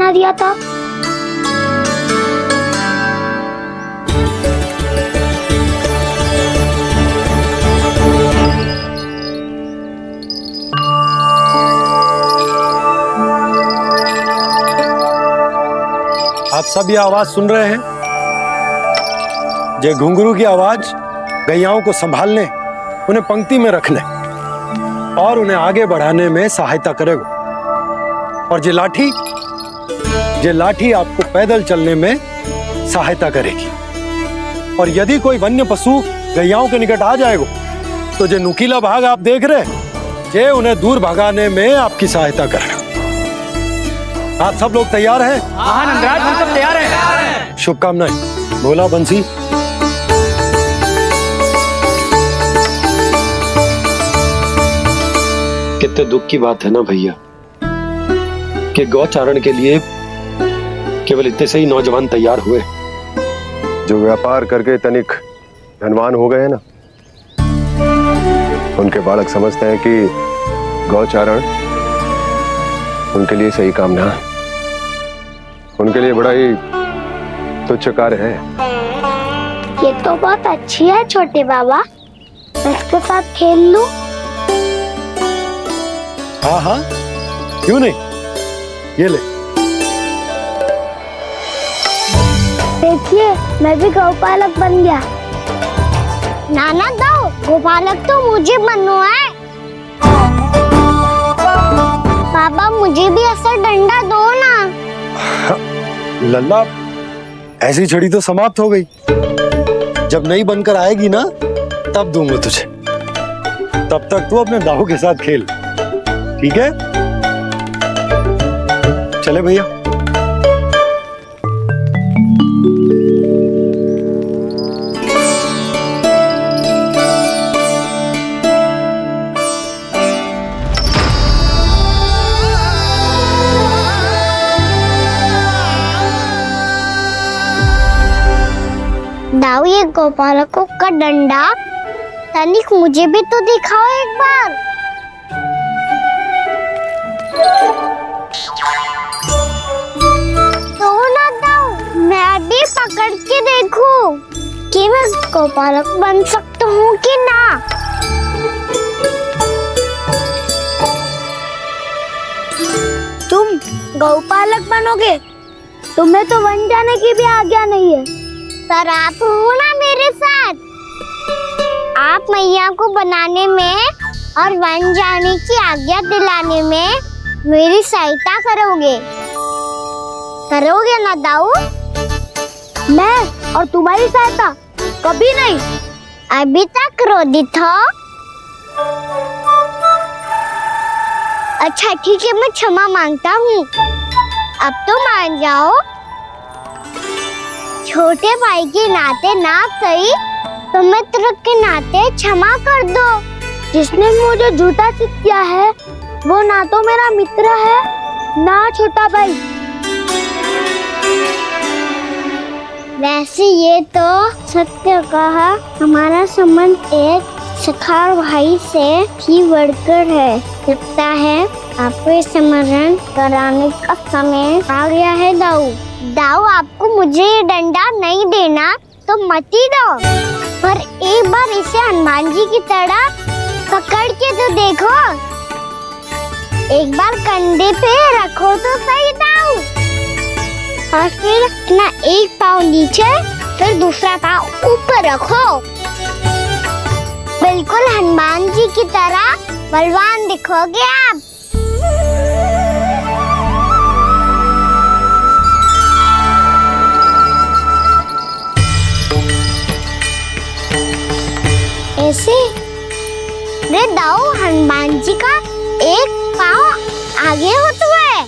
बना दिया था। आप सब ये आवाज सुन रहे हैं? ये घुंघरू की आवाज गैयाओं को संभालने, उन्हें पंक्ति में रखने और उन्हें आगे बढ़ाने में सहायता करेगा। और ये लाठी आपको पैदल चलने में सहायता करेगी। और यदि कोई वन्य पशु गैयाओं के निकट आ जाएगा तो ये नुकीला भाग आप देख रहे हैं, ये उन्हें दूर भगाने में आपकी सहायता करेगा। आप सब लोग तैयार हैं? हाँ नंदराज, हम सब तैयार हैं। शुभकामनाएं। बोला बंसी। कितने दुख की बात है ना भैया कि गौचारण के लिए केवल इतने से ही नौजवान तैयार हुए जो व्यापार करके तनिक धनवान हो गए हैं ना। उनके बालक समझते हैं कि गौचारण उनके लिए सही काम ना है, उनके लिए बड़ा ही तुच्छ कार्य है। ये तो बहुत अच्छी है छोटे बाबा, इसके साथ खेल लूं? हाँ हाँ, क्यों नहीं, ये ले। देखिए, मैं भी गौपालक बन गया। नाना दाऊ, गौपालक तो मुझे बनना है। पापा मुझे भी ऐसा डंडा दो ना। लल्ला, ऐसी छड़ी तो समाप्त हो गई। जब नई बनकर आएगी ना तब दूंगा तुझे। तब तक तू अपने दाऊ के साथ खेल, ठीक है? चले भैया। दाऊ, ये गोपालकों का डंडा तनिक मुझे भी तो दिखाओ एक बार। तो ना दाऊ, मैं भी पकड़ के देखूं कि मैं गोपालक बन सकता हूँ कि ना। तुम गौपालक बनोगे? तुम्हें तो वन जाने की भी आज्ञा नहीं है। सर, आप हो ना मेरे साथ। आप मैया को बनाने में और वन जाने की आज्ञा दिलाने में मेरी सहायता करोगे ना दाऊ? मैं और तुम्हारी सहायता कभी नहीं। अभी तक क्रोधित हो? अच्छा ठीक है, मैं क्षमा मांगता हूँ। अब तो मान जाओ। छोटे भाई के नाते ना सही तो मित्र के नाते क्षमा कर दो। जिसने मुझे झूठा सिद्ध किया है वो ना तो मेरा मित्र है ना छोटा भाई। वैसे ये तो सत्य कहा, हमारा संबंध एक सखार भाई से भी बढ़कर है। लगता है आपको स्मरण कराने का समय आ गया है दाऊ। दाऊ, आपको मुझे ये डंडा नहीं देना तो मत ही दो, पर एक बार इसे हनुमान जी की तरह पकड़ के तो देखो। एक बार कंधे पे रखो तो सही दाऊ, और फिर अपना एक पाँव नीचे फिर दूसरा पाँव ऊपर रखो। बिल्कुल हनुमान जी की तरह बलवान दिखोगे आप। ऐसे रे दाऊ, हनुमान जी का एक पाँव आगे होता है।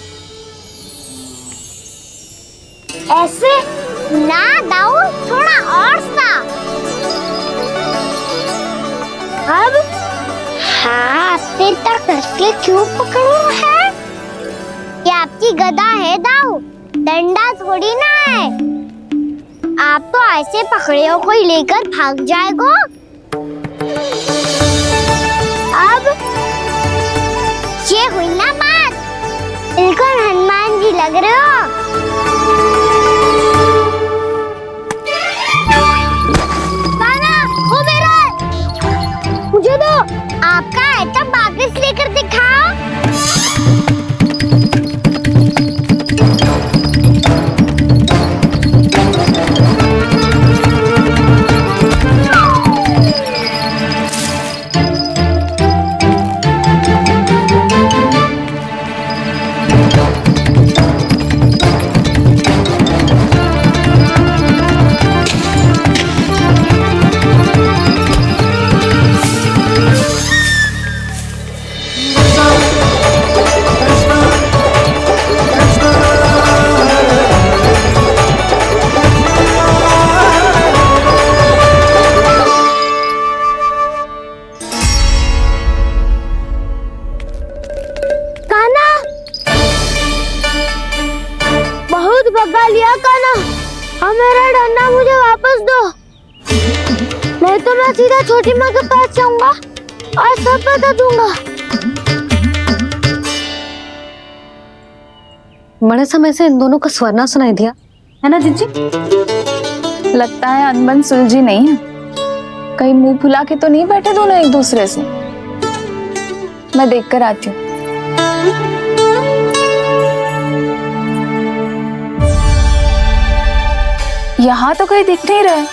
ऐसे ना दाऊ, थोड़ा और सा। अब हाथ पे तक कसके क्यों पकड़ो है? ये आपकी गदा है दाऊ, डंडा थोड़ी ना है। आप तो ऐसे पकड़ियों को ही लेकर भाग जाएगो। अब ये हुई ना बात, बिल्कुल हनुमान जी लग रहे हो। भगा लिया कान्हा। हाँ मेरा डंडा मुझे वापस दो, नहीं तो मैं सीधा छोटी माँ के पास जाऊंगा और सब बता दूंगा। बड़े समय से इन दोनों का स्वर ना सुनाई दिया, है ना जीजी? लगता है अनबन सुलझी नहीं है। कहीं मुंह फुला के तो नहीं बैठे दोनों एक दूसरे से। मैं देख कर आती हूँ। यहाँ तो कहीं दिख नहीं रहे।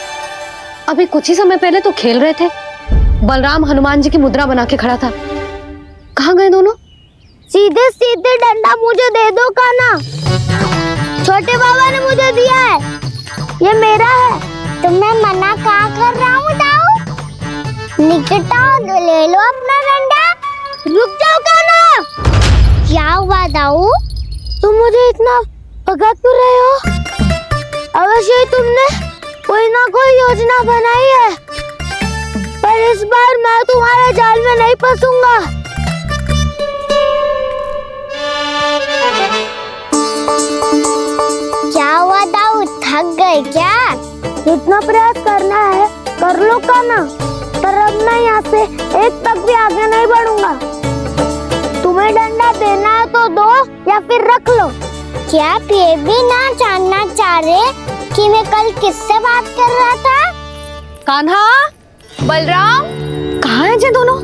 अभी कुछ ही समय पहले तो खेल रहे थे। बलराम हनुमान जी की मुद्रा बना के खड़ा था। कहाँ गए दोनों? सीधे सीधे डंडा मुझे दे दो कान्हा। छोटे बाबा ने मुझे दिया है, ये मेरा है। तो मैं मना कहाँ कर रहा हूँ दाऊ? निकट आओ, ले लो अपना डंडा। रुक जाओ कान्हा। क्या हुआ दाऊ? तुम मुझे इतना भगा क्यों रहे हो? अवश्य ही तुमने कोई ना कोई योजना बनाई है, पर इस बार मैं तुम्हारे जाल में नहीं फंसूंगा। क्या हुआ दाऊ, थक गए क्या? इतना प्रयास करना है कर लो कान्हा, पर अब मैं यहाँ से एक तक भी आगे नहीं बढ़ूंगा। तुम्हें डंडा देना है तो दो या फिर रख लो। क्या आप ये भी ना जानना चाह रहे कि मैं कल किससे बात कर रहा था? कान्हा, बलराम, कहाँ हैं ये दोनों?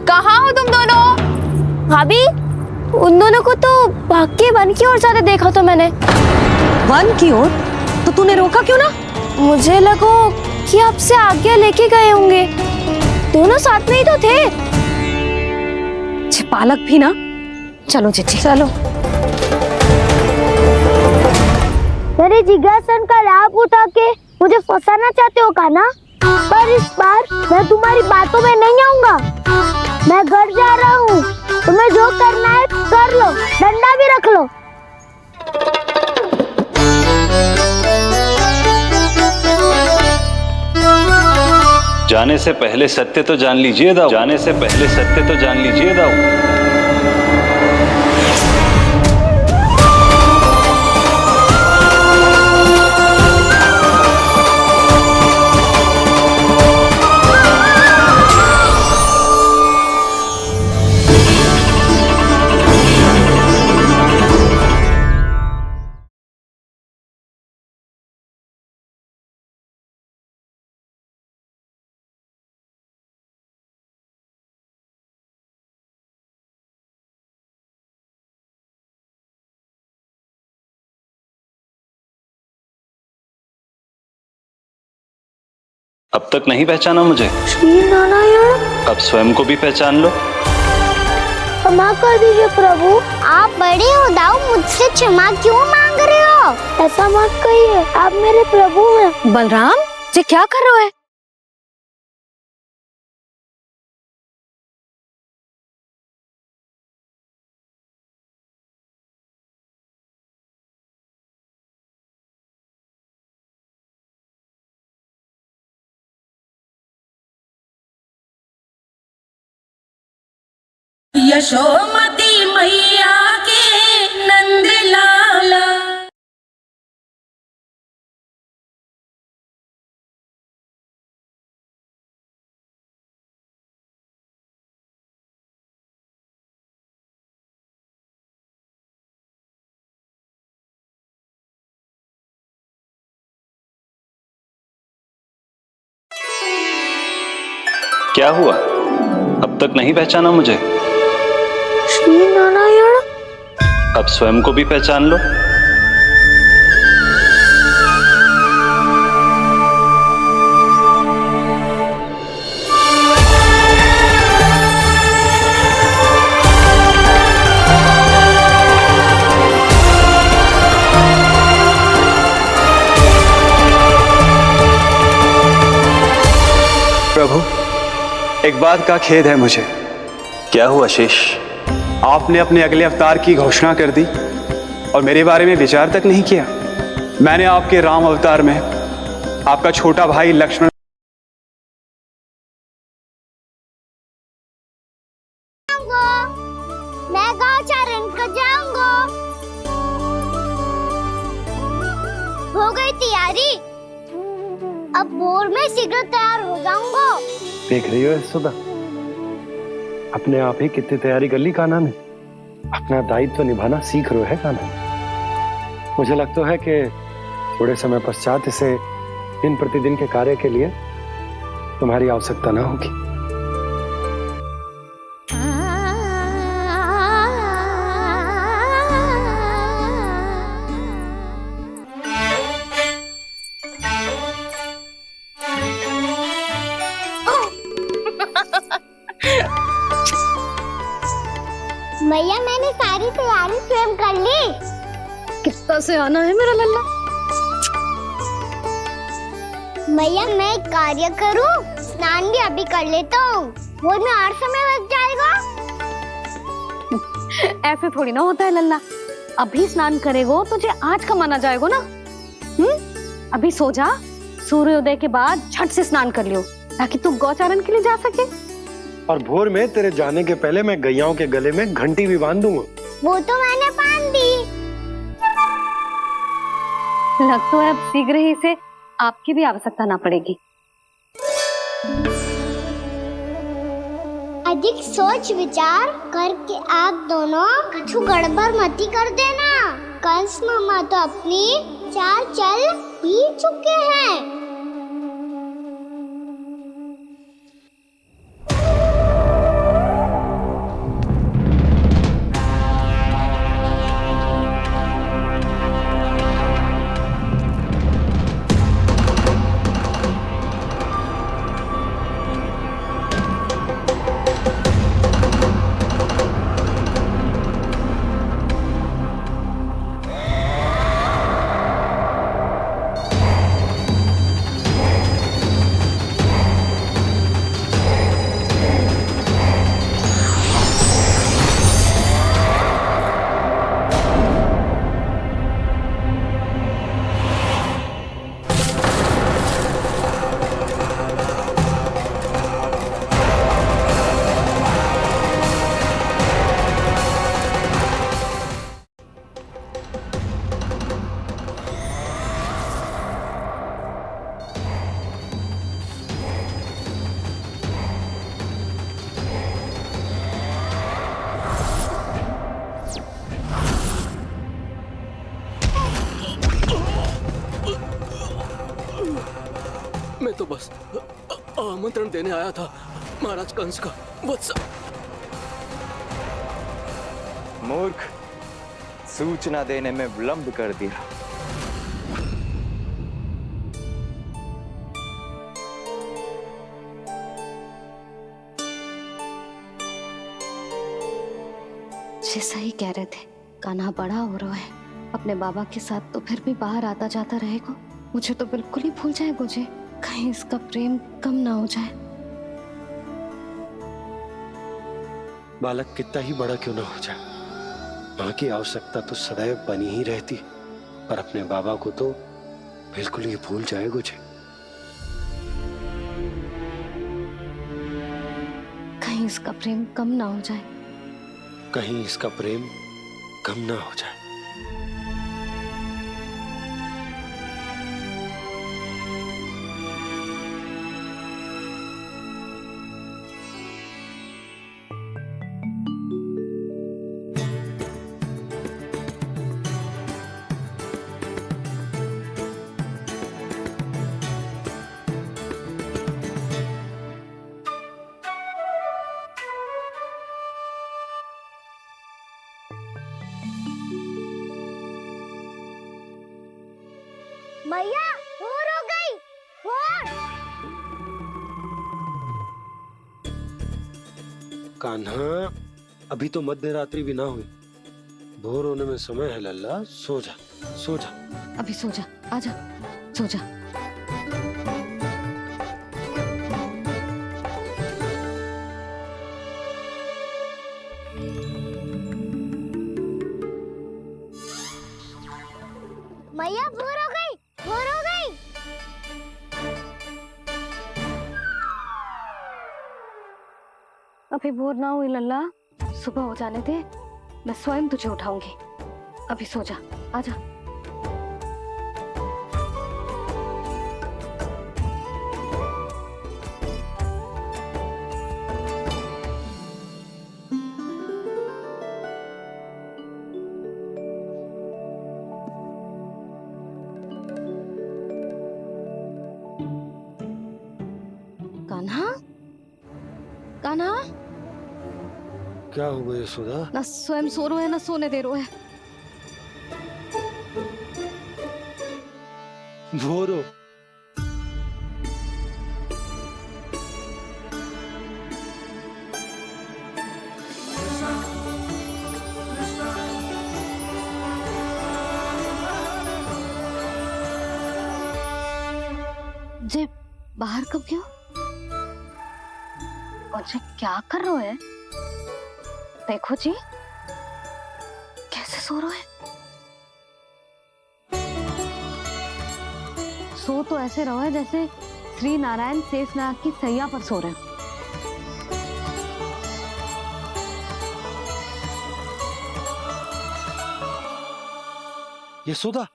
कहाँ हो तुम दोनों? भाभी, उन दोनों को तो भाग के वन की ओर जाते देखा तो मैंने। वन की ओर? तो तूने रोका क्यों ना? मुझे लगा कि आपसे आज्ञा लेके गए होंगे। दोनों साथ में ही तो थे। छिपालक भी ना। चलो जीजी चलो। मेरे जिज्ञासन का लाभ उठा के मुझे फंसाना चाहते हो कान्हा? पर इस बार मैं तुम्हारी बातों में नहीं आऊंगा। मैं घर जा रहा हूँ, तुम्हें जो करना है कर लो, डंडा भी रख लो। जाने से पहले सत्य तो जान लीजिए दाऊ। जाने से पहले सत्य तो जान लीजिए दाऊ। अब तक नहीं पहचाना मुझे? श्री नारायण। अब स्वयं को भी पहचान लो। क्षमा कर दीजिए प्रभु। आप बड़े हो दाऊ, मुझसे क्षमा क्यों मांग रहे हो? ऐसा मत कहिए, आप मेरे प्रभु हैं। बलराम, ये क्या कर रहे हो? यशोमती मैया के नंद लाला। क्या हुआ? अब तक नहीं पहचाना मुझे? श्री नारायण। अब स्वयं को भी पहचान लो। प्रभु, एक बात का खेद है मुझे। क्या हुआ शेष? आपने अपने अगले अवतार की घोषणा कर दी और मेरे बारे में विचार तक नहीं किया। मैंने आपके राम अवतार में आपका छोटा भाई लक्ष्मण मैं गाँव चारण को जाऊंगा। हो गई तैयारी। अब भोर में शीघ्र तैयार हो जाऊंगा। देख रही हो सुधा, अपने आप ही कितनी तैयारी कर ली कान्हा ने। अपना दायित्व निभाना सीख रहे है कान्हा। मुझे लगता है कि थोड़े समय पश्चात इसे दिन प्रतिदिन के कार्य के लिए तुम्हारी आवश्यकता ना होगी। भैया मैंने सारी तैयारी स्वयं कर ली। कितना से आना है मेरा लल्ला। भैया मैं एक कार्य करूं, स्नान भी अभी कर लेता हूँ, वो में और समय बच जाएगा। ऐसे थोड़ी ना होता है लल्ला, अभी स्नान करेगो तुझे आज का माना जाएगा ना। अभी सो जा, सूर्योदय के बाद झट से स्नान कर लियो ताकि तू गौचारण के लिए जा सके। और भोर में तेरे जाने के पहले मैं गैयाओं के गले में घंटी भी बांध दूंगा। वो तो मैंने बांध दी। लग तो है अब शीघ्र ही से आपकी भी आवश्यकता ना पड़ेगी। अधिक सोच विचार करके आप दोनों कछु गड़बड़ मती कर देना। कंस मामा तो अपनी चाल चल ही चुके हैं। मैं तो बस आमंत्रण देने आया था महाराज कंस का वत्स। मूर्ख, सूचना देने में विलंब कर दिया। जैसा ही कह रहे थे, कान्हा बड़ा हो रहा है, अपने बाबा के साथ तो फिर भी बाहर आता जाता रहेगा। मुझे तो बिल्कुल ही भूल जाए मुझे, कहीं इसका प्रेम कम ना हो जाए। बालक कितना ही बड़ा क्यों ना हो जाए, माँ की आवश्यकता तो सदैव बनी ही रहती, पर अपने बाबा को तो बिल्कुल ही भूल जाए मुझे। कहीं इसका प्रेम कम ना हो जाए। कहीं इसका प्रेम कम ना हो जाए। भैया भोर हो गई, भोर। कान्हा, अभी तो मध्य रात्रि भी ना हुई, भोर होने में समय है लल्ला। सो जा, सो जा। अभी सो जा, आजा, सो जा। भैया भोर हो गई, भोर हो गई। अभी भोर ना हुई लल्ला, सुबह हो जाने दे, मैं स्वयं तुझे उठाऊंगी। अभी सो जा, आजा। क्या हुआ यशोदा? ना स्वयं सो रहे हैं ना सोने दे रहे हैं। भोरो जे बाहर कब गयो? और जे क्या कर रहे हैं? देखो जी कैसे सो रहे हैं। सो तो ऐसे रहो है जैसे श्री नारायण शेषनाग की सैया पर सो रहे हैं। यशोदा,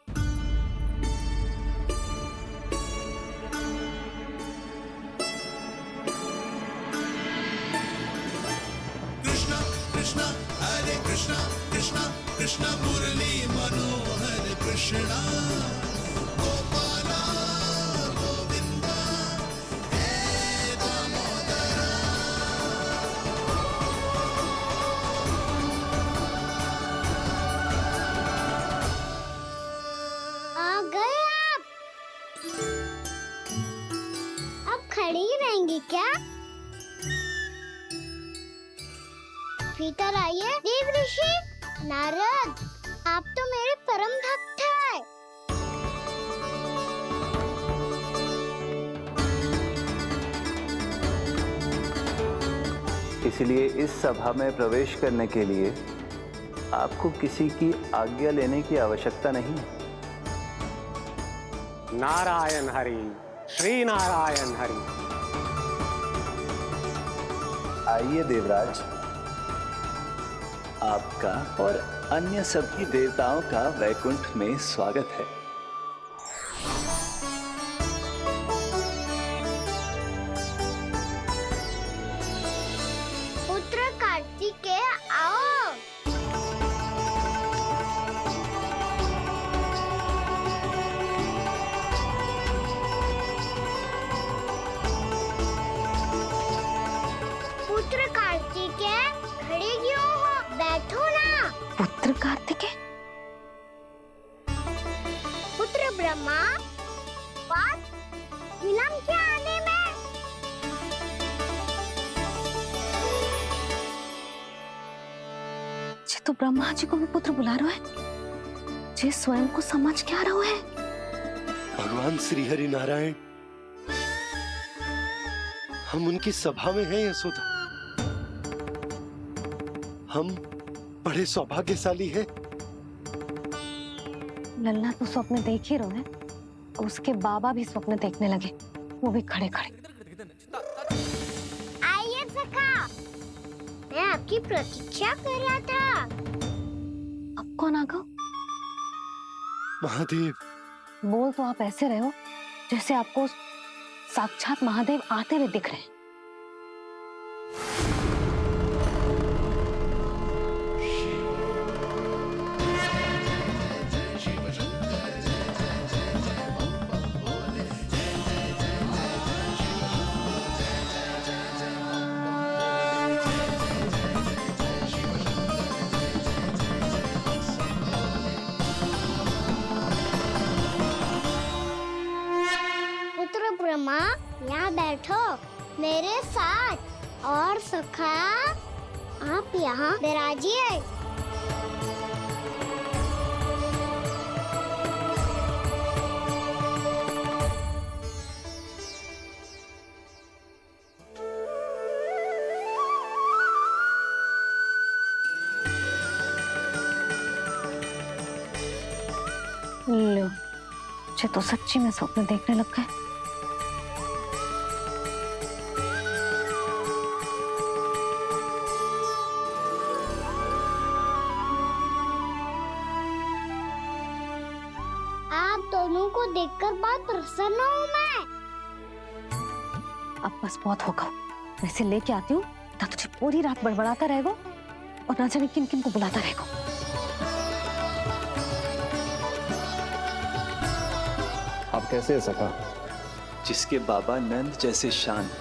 आ गए आप। अब खड़ी ही रहेंगी क्या? भीतर आइए देव ऋषि। नारद, आप तो मेरे परम भक्त हैं। इसलिए इस सभा में प्रवेश करने के लिए आपको किसी की आज्ञा लेने की आवश्यकता नहीं है। नारायण हरि, श्री नारायण हरि। आइए देवराज, आपका और अन्य सभी देवताओं का वैकुंठ में स्वागत है। पुत्र कार्तिकेय आओ। पुत्र कार्तिकेय, खड़े क्यों हो? बैठो ना। पुत्र कार्तिकेय? पुत्र ब्रह्मा, बात विलंब क्या आने में? ये तो ब्रह्मा जी को भी पुत्र बुला रहे हैं। जे स्वयं को समझ क्या रहे हैं? भगवान श्री हरि नारायण, हम उनकी सभा में हैं यशोदा। हम बड़े सौभाग्यशाली हैं। लल्ला तो स्वप्न देख ही रहे हैं। उसके बाबा भी स्वप्न देखने लगे, वो भी खड़े खड़े। आइए सखा, मैं आपकी प्रतीक्षा कर रहा था। अब कौन आ गया? महादेव। बोल तो आप ऐसे रहे हो जैसे आपको साक्षात महादेव आते हुए दिख रहे हैं। पुत्र ब्रह्मा, यहाँ बैठो मेरे साथ। और सखा, आप यहाँ विराजिए। लो, ये तो सच्ची में स्वप्न देखने लग गए। आप दोनों को देखकर बहुत प्रसन्न हूँ मैं। अब बस बहुत होगा। वैसे लेके आती हूँ ना, तुझे पूरी रात बड़बड़ाता रहेगा और ना जाने किन किन को बुलाता रहेगा। आप कैसे है सखा? जिसके बाबा नंद जैसे शांत,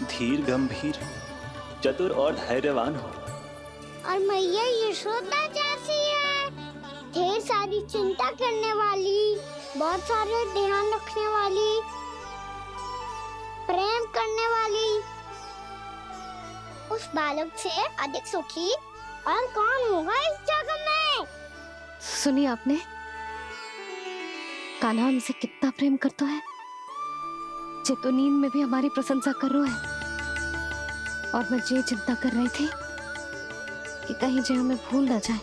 धीर गंभीर, चतुर और धैर्यवान हो, और मैया यशोदा जैसी है, ढेर सारी चिंता करने वाली, बहुत सारे ध्यान रखने वाली, प्रेम करने वाली। उस बालक से अधिक सुखी और कौन होगा इस जगत में? सुनिए आपने, कान्हा हमसे कितना प्रेम करता है, जे तो नींद में भी हमारी प्रशंसा कर रहा है। और मैं ये चिंता कर रही थी कि कहीं जे हमें भूल ना जाए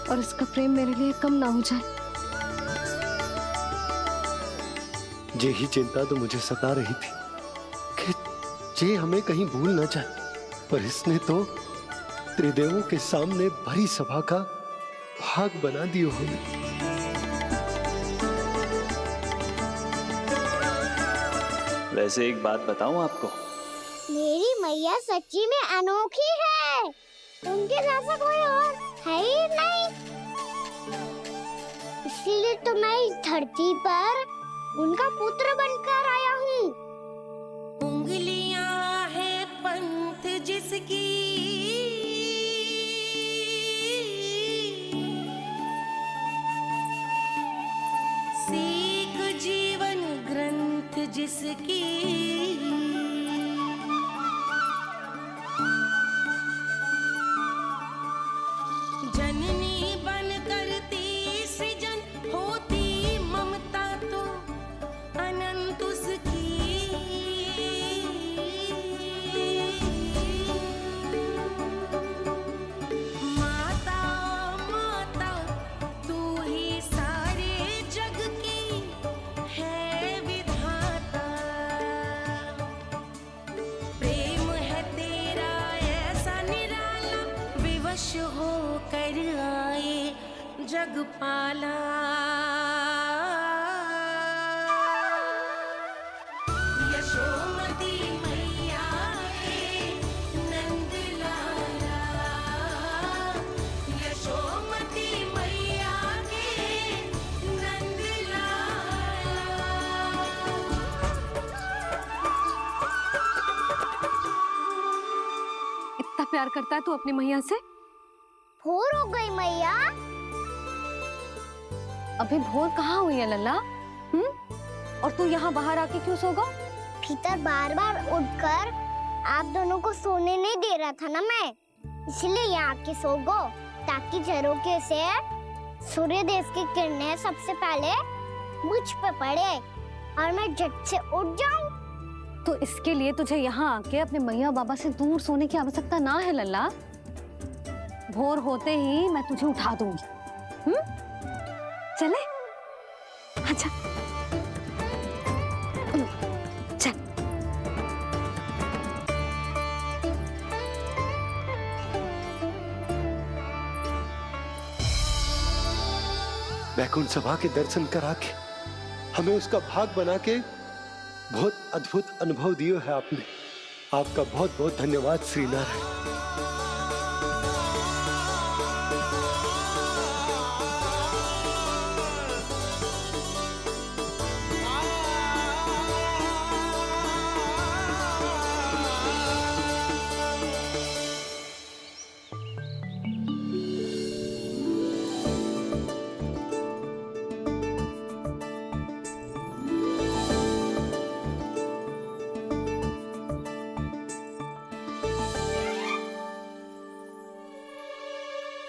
और इसका प्रेम मेरे लिए कम ना हो जाए। यही चिंता तो मुझे सता रही थी कि जे हमें कहीं भूल ना जाए, पर इसने तो त्रिदेवों के सामने भरी सभा का भाग बना दियो हमें। वैसे एक बात बताऊं आपको, मेरी मैया सच्ची में अनोखी है, उनके जैसा कोई और है ही नहीं। इसीलिए तो मैं इस धरती पर उनका पुत्र बनकर आया हूँ। उंगलियां है पंथ जिसकी, सीख जीवन ग्रंथ जिसकी, जननी बन करती सृजन होती ममता तो अनंत उसकी। माता माता तू ही सारे जग की है विधाता, प्रेम है तेरा ऐसा निराला, विवश हो कर आए जग पाला। यशोमती मैया के नंद लाला, यशोमती मैया के नंद लाला। इतना प्यार करता है तू अपनी मैया से? भोर हो गई मैया। अभी भोर कहाँ हुई है लल्ला? और तू यहाँ बाहर आके क्यों सो गया? भीतर बार बार उठकर आप दोनों को सोने नहीं दे रहा था ना मैं, इसलिए यहाँ आके सो गो, ताकि झरोखे से सूर्य देव की किरणें सबसे पहले मुझ पे पड़े और मैं झट से उठ जाऊं। तो इसके लिए तुझे यहाँ आके अपने मैया बाबा से दूर सोने की आवश्यकता ना है लल्ला। भोर होते ही मैं तुझे उठा दूंगी। चले? अच्छा चल। वैकुंठ सभा के दर्शन करा के हमें उसका भाग बना के बहुत अद्भुत अनुभव दियो है आपने। आपका बहुत बहुत धन्यवाद श्री नारायण।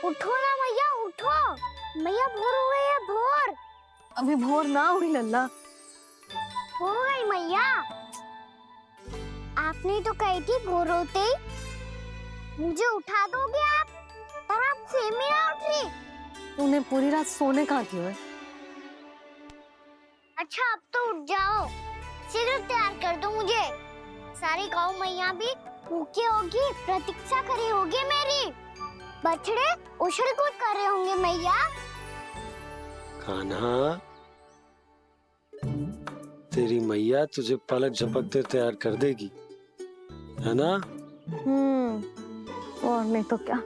उठो ना मैया, उठो। मैया भोर हो गई है, भोर। अभी भोर ना हुई लल्ला। हो गई मैया। आपने तो कही थी भोर होते ही मुझे उठा दोगे आप, पर आप फिर भी ना उठ रही। तूने पूरी रात सोने कहाँ की है? अच्छा अब तो उठ जाओ, शीघ्र तैयार कर दो मुझे। सारी गौ मैया भी भूखी होगी, प्रतीक्षा करी होगी मेरी। बछड़े उछल कूद कर रहे होंगे मैया। कान्हा, तेरी मैया तुझे पलक झपकते तैयार कर देगी, है ना? और नहीं तो क्या।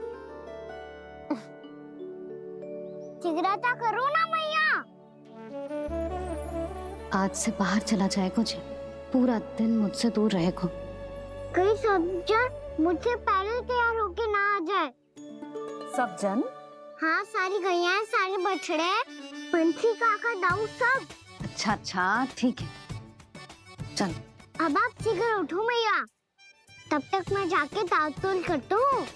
जिगराता करो ना मैया। आज से बाहर चला जाएगा जी, पूरा दिन मुझसे दूर रहेगा। कहीं सब जन मुझसे पहले तैयार होके ना आ जाए। सब जन? हाँ, सारी गैया, सारे बछड़े, पंछी, काका, दाऊ सब। अच्छा अच्छा, ठीक है, चल। अब आप शीघ्र उठो मैया, तब तक मैं जाके ताल-तोल करता हूँ।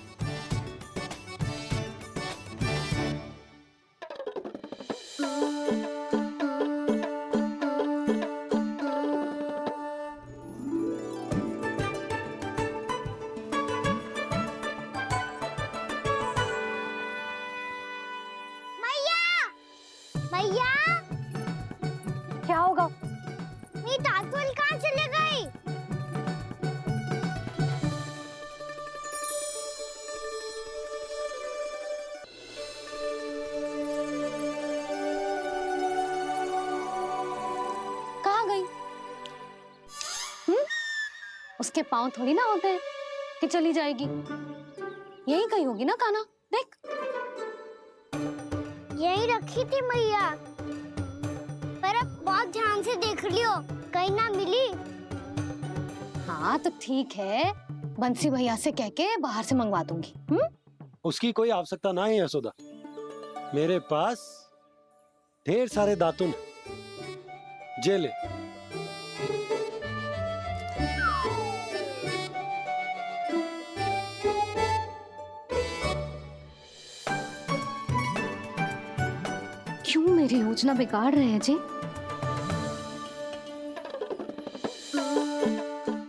मैया, क्या होगा? मेरी ताल-तोल कहाँ चले गई? कहाँ गई? उसके पाँव थोड़ी ना होते हैं कि चली जाएगी। यही कहीं होगी ना कान्हा, देख। यही रखी थी मैया, पर अब बहुत ध्यान से देख लियो, कहीं ना मिली। हाँ तो ठीक है, बंसी भैया से कह के बाहर से मंगवा दूंगी। उसकी कोई आवश्यकता ना है यशोदा, मेरे पास ढेर सारे दातुन हैं। जे ले। क्यों मेरी योजना बिगाड़ रहे हैं जी?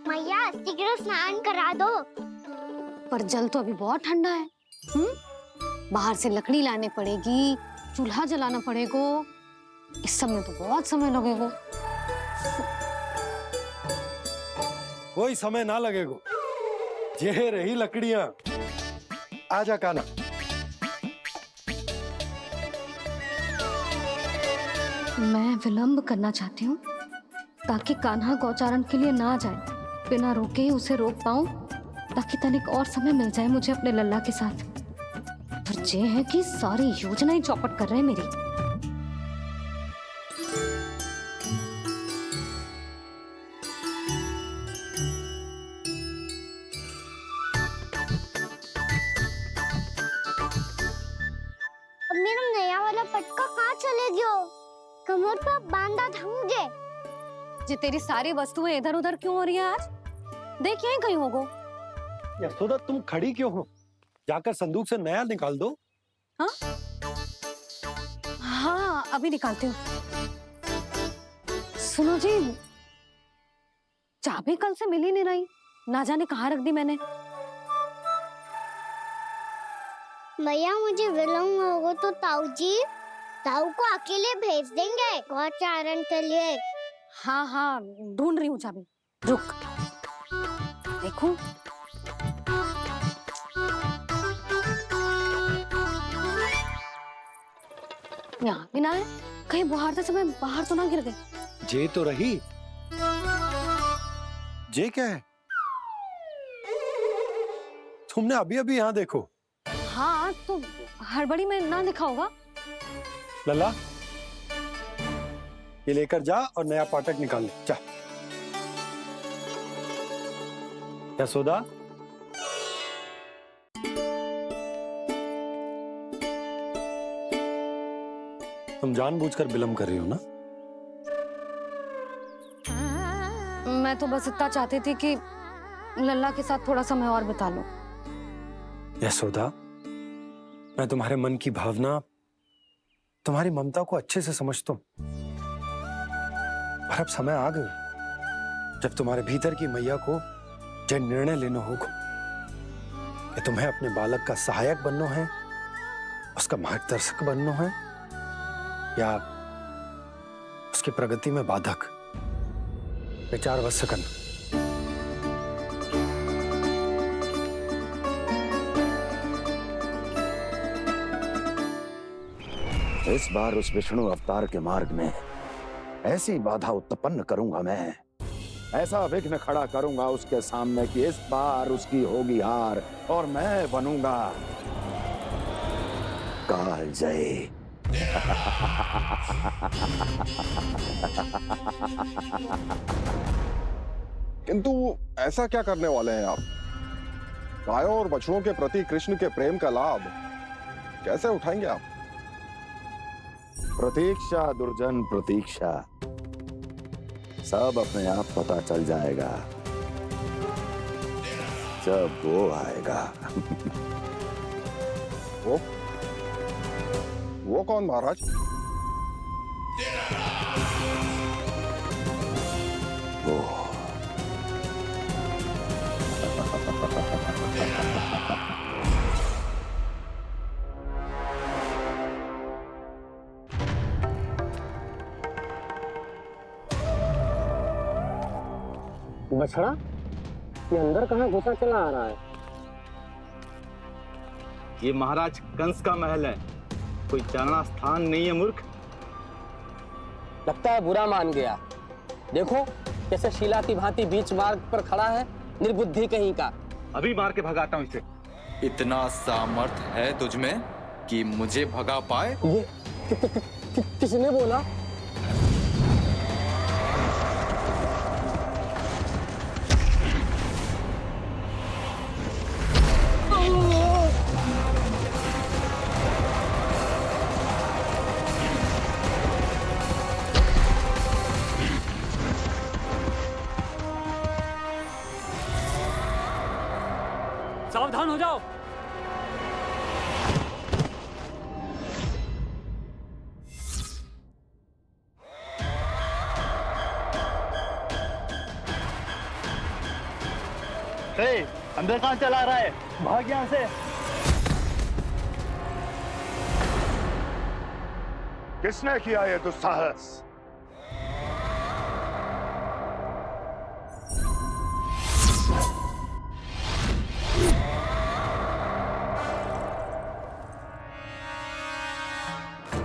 मैया, शीघ्र स्नान करा दो। पर जल तो अभी बहुत ठंडा है। बाहर से लकड़ी लाने पड़ेगी, चूल्हा जलाना पड़ेगा। इस समय तो बहुत समय लगेगा। कोई समय ना लगेगा, ये रही लकड़ियां। आजा कान्हा। मैं विलंब करना चाहती हूँ ताकि कान्हा गौचारण के लिए ना जाए, बिना रोके ही उसे रोक पाऊं, ताकि तनिक और समय मिल जाए मुझे अपने लल्ला के साथ। पर ये है कि सारी योजना ही चौपट कर रहे हैं मेरी। अब मेरा नया वाला पटका कहाँ चले गयो? कमर पर बांधा था मुझे। जे तेरी सारी वस्तुएं इधर उधर क्यों हो रही है आज? देख यहीं कहीं होगो। यशोदा, तुम खड़ी क्यों हो? जाकर संदूक से नया निकाल दो। हाँ हाँ, अभी निकालती हूँ। सुनो जी, चाबी कल से मिल ही नहीं रही, ना जाने कहाँ रख दी मैंने। मैया, मुझे विलम्ब होगा तो ताऊ को अकेले भेज देंगे गौचारण के लिए। हाँ हाँ, ढूंढ रही हूँ चाबी, रुक। देखूं। यहाँ भी ना है, कहीं बुहारते समय बाहर तो ना गिर गए। जे तो रही। जे क्या है? तुमने अभी अभी यहाँ देखो। हाँ तो हड़बड़ी में ना दिखा होगा। लल्ला, ये लेकर जा और नया पाठक निकाल ले, जा। यशोदा, तुम जानबूझकर विलंब कर रही हो ना? मैं तो बस इतना चाहती थी कि लल्ला के साथ थोड़ा समय और बिता लूं। यशोदा, मैं तुम्हारे मन की भावना, तुम्हारी ममता को अच्छे से समझता हूं। पर अब समय आ गया जब तुम्हारे भीतर की मैया को जो निर्णय लेना होगा कि तुम्हें अपने बालक का सहायक बनना है, उसका मार्गदर्शक बनना है, या उसकी प्रगति में बाधक। विचार अवश्य करना। इस बार उस विष्णु अवतार के मार्ग में ऐसी बाधा उत्पन्न करूंगा मैं, ऐसा विघ्न खड़ा करूंगा उसके सामने कि इस बार उसकी होगी हार और मैं बनूंगा कालजयी। किंतु ऐसा क्या करने वाले हैं आप? गायों और बछड़ों के प्रति कृष्ण के प्रेम का लाभ कैसे उठाएंगे आप? प्रतीक्षा दुर्जन प्रतीक्षा, सब अपने आप पता चल जाएगा जब वो आएगा। वो कौन महाराज? वो बछड़ा, ये अंदर कहाँ घुसा चला आ रहा है? ये महाराज कंस का महल है, कोई जाना स्थान नहीं है मूर्ख। लगता है बुरा मान गया। देखो कैसे शिला की भांति बीच मार्ग पर खड़ा है, निर्बुद्धि कहीं का। अभी मार के भगाता हूँ इसे। इतना सामर्थ है तुझमें कि मुझे भगा पाए? ये किसने बोला? सावधान हो जाओ। अंदर कहाँ चला रहा है? भाग यहाँ से। किसने किया ये दुस्साहस?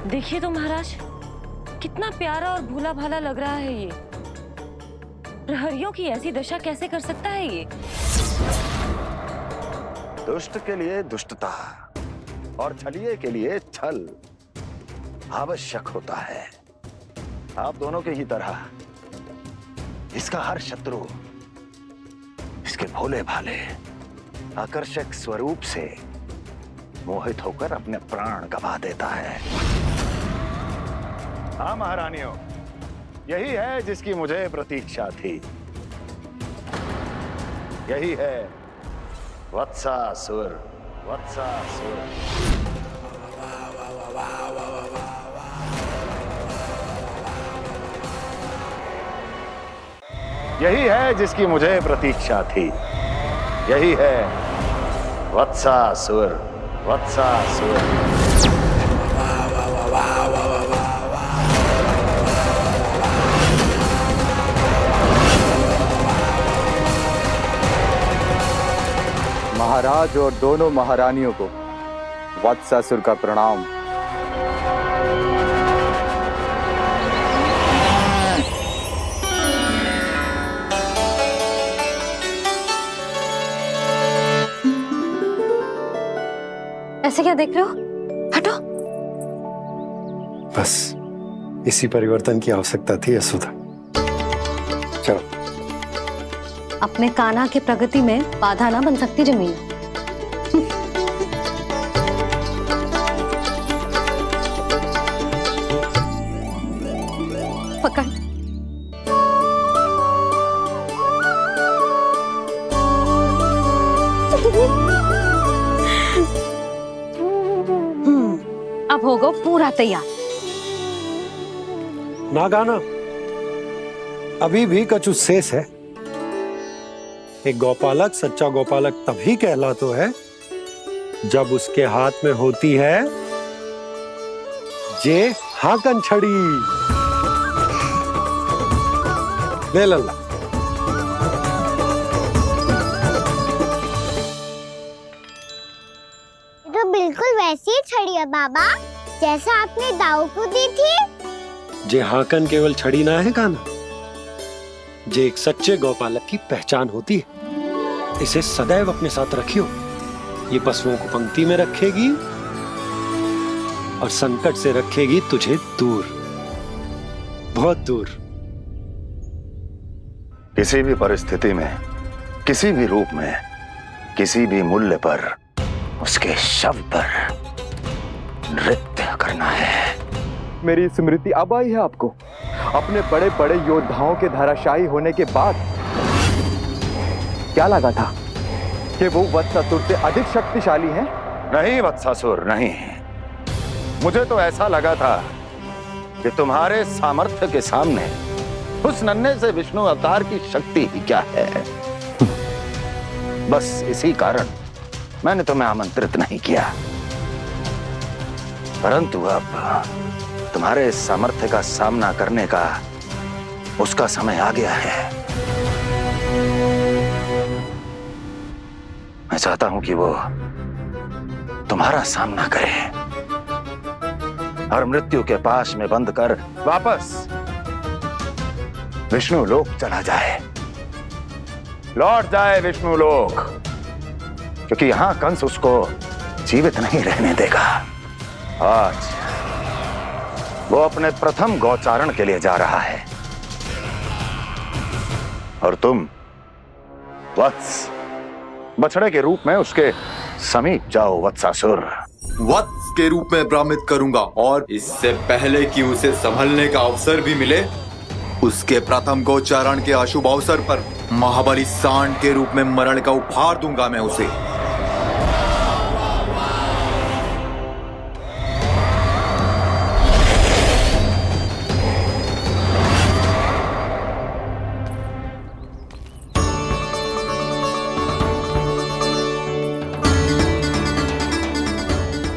देखिए तो महाराज, कितना प्यारा और भोला भाला लग रहा है ये। प्रहरियों की ऐसी दशा कैसे कर सकता है ये? दुष्ट के लिए दुष्टता और छलिए के लिए छल आवश्यक होता है। आप दोनों के ही तरह इसका हर शत्रु इसके भोले भाले आकर्षक स्वरूप से मोहित होकर अपने प्राण गंवा देता है। हाँ महारानियों, यही है जिसकी मुझे प्रतीक्षा थी। यही है वत्सासुर। वत्सासुर यही है जिसकी मुझे प्रतीक्षा थी। यही है वत्सासुर। वत्सासुर महाराज और दोनों महारानियों को वत्सासुर का प्रणाम। ऐसे क्या देख रहे हो? हटो। बस इसी परिवर्तन की आवश्यकता थी यशोदा। चलो। अपने कान्हा की प्रगति में बाधा ना बन सकती जमीन। पकड़। अब होगा पूरा तैयार। ना गाना, अभी भी कछु शेष है। एक गौपालक सच्चा गौपालक तभी कहलाता है जब उसके हाथ में होती है जे हाकन छड़ी। ले लल्ला। तो बिल्कुल वैसी ही छड़ी है बाबा, जैसा आपने दाऊ को दी थी। जे हाकन केवल छड़ी ना है कान्हा, जे एक सच्चे गौपालक की पहचान होती है। इसे सदैव अपने साथ रखियो। ये पशुओं को पंक्ति में रखेगी और संकट से रखेगी तुझे दूर, बहुत दूर। किसी भी परिस्थिति में, किसी भी रूप में किसी भी मूल्य पर उसके शव पर नृत्य करना है। मेरी स्मृति अब आई है आपको? अपने बड़े बड़े योद्धाओं के धराशायी होने के बाद क्या लगा था कि वो वत्सासुर से अधिक शक्तिशाली हैं? नहीं वत्सासुर, नहीं। मुझे तो ऐसा लगा था कि तुम्हारे सामर्थ्य के सामने उस नन्हे से विष्णु अवतार की शक्ति ही क्या है। बस इसी कारण मैंने तुम्हें आमंत्रित नहीं किया। परंतु अब तुम्हारे सामर्थ्य का सामना करने का उसका समय आ गया है। मैं चाहता हूं कि वो तुम्हारा सामना करे और मृत्यु के पास में बंद कर वापस विष्णु लोक चला जाए, लौट जाए विष्णु लोक, क्योंकि यहां कंस उसको जीवित नहीं रहने देगा। आज वो अपने प्रथम गौचारण के लिए जा रहा है और तुम वत्स बछड़े के रूप में उसके समीप जाओ वत्सासुर। वत्स के रूप में भ्रमित करूंगा और इससे पहले कि उसे संभलने का अवसर भी मिले, उसके प्रथम गोचारण के अशुभ अवसर पर महाबली सांड के रूप में मरण का उपहार दूंगा मैं उसे।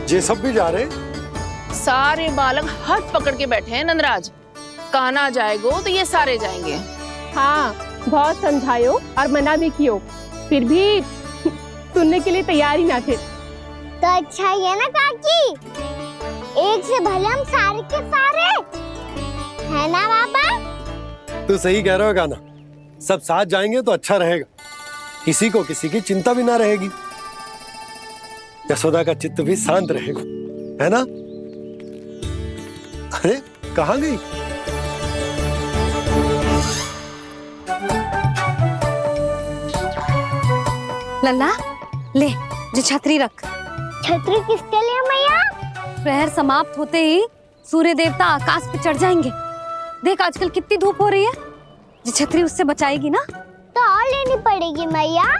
ये सब भी जा रहे? सारे बालक हाथ पकड़ के बैठे हैं नंदराज। कान्हा जाएगो तो ये सारे जाएंगे। हाँ, बहुत समझायो और मना भी कियो, फिर भी सुनने के लिए तैयार ही ना थे। तो अच्छा ही है ना काकी, एक से भले हम सारे के सारे है ना बाबा। तू सही कह रहा है कान्हा, सब साथ जाएंगे तो अच्छा रहेगा, किसी को किसी की चिंता भी ना रहेगी, यशोदा का चित्त भी शांत रहेगा, है ना? अरे कहाँ गई? लल्ला ले, जो छतरी रख। छतरी किसके लिए मैया? प्रहर समाप्त होते ही सूर्य देवता आकाश पे चढ़ जाएंगे। देख आजकल कितनी धूप हो रही है, जो छतरी उससे बचाएगी ना। तो और लेनी पड़ेगी मैया,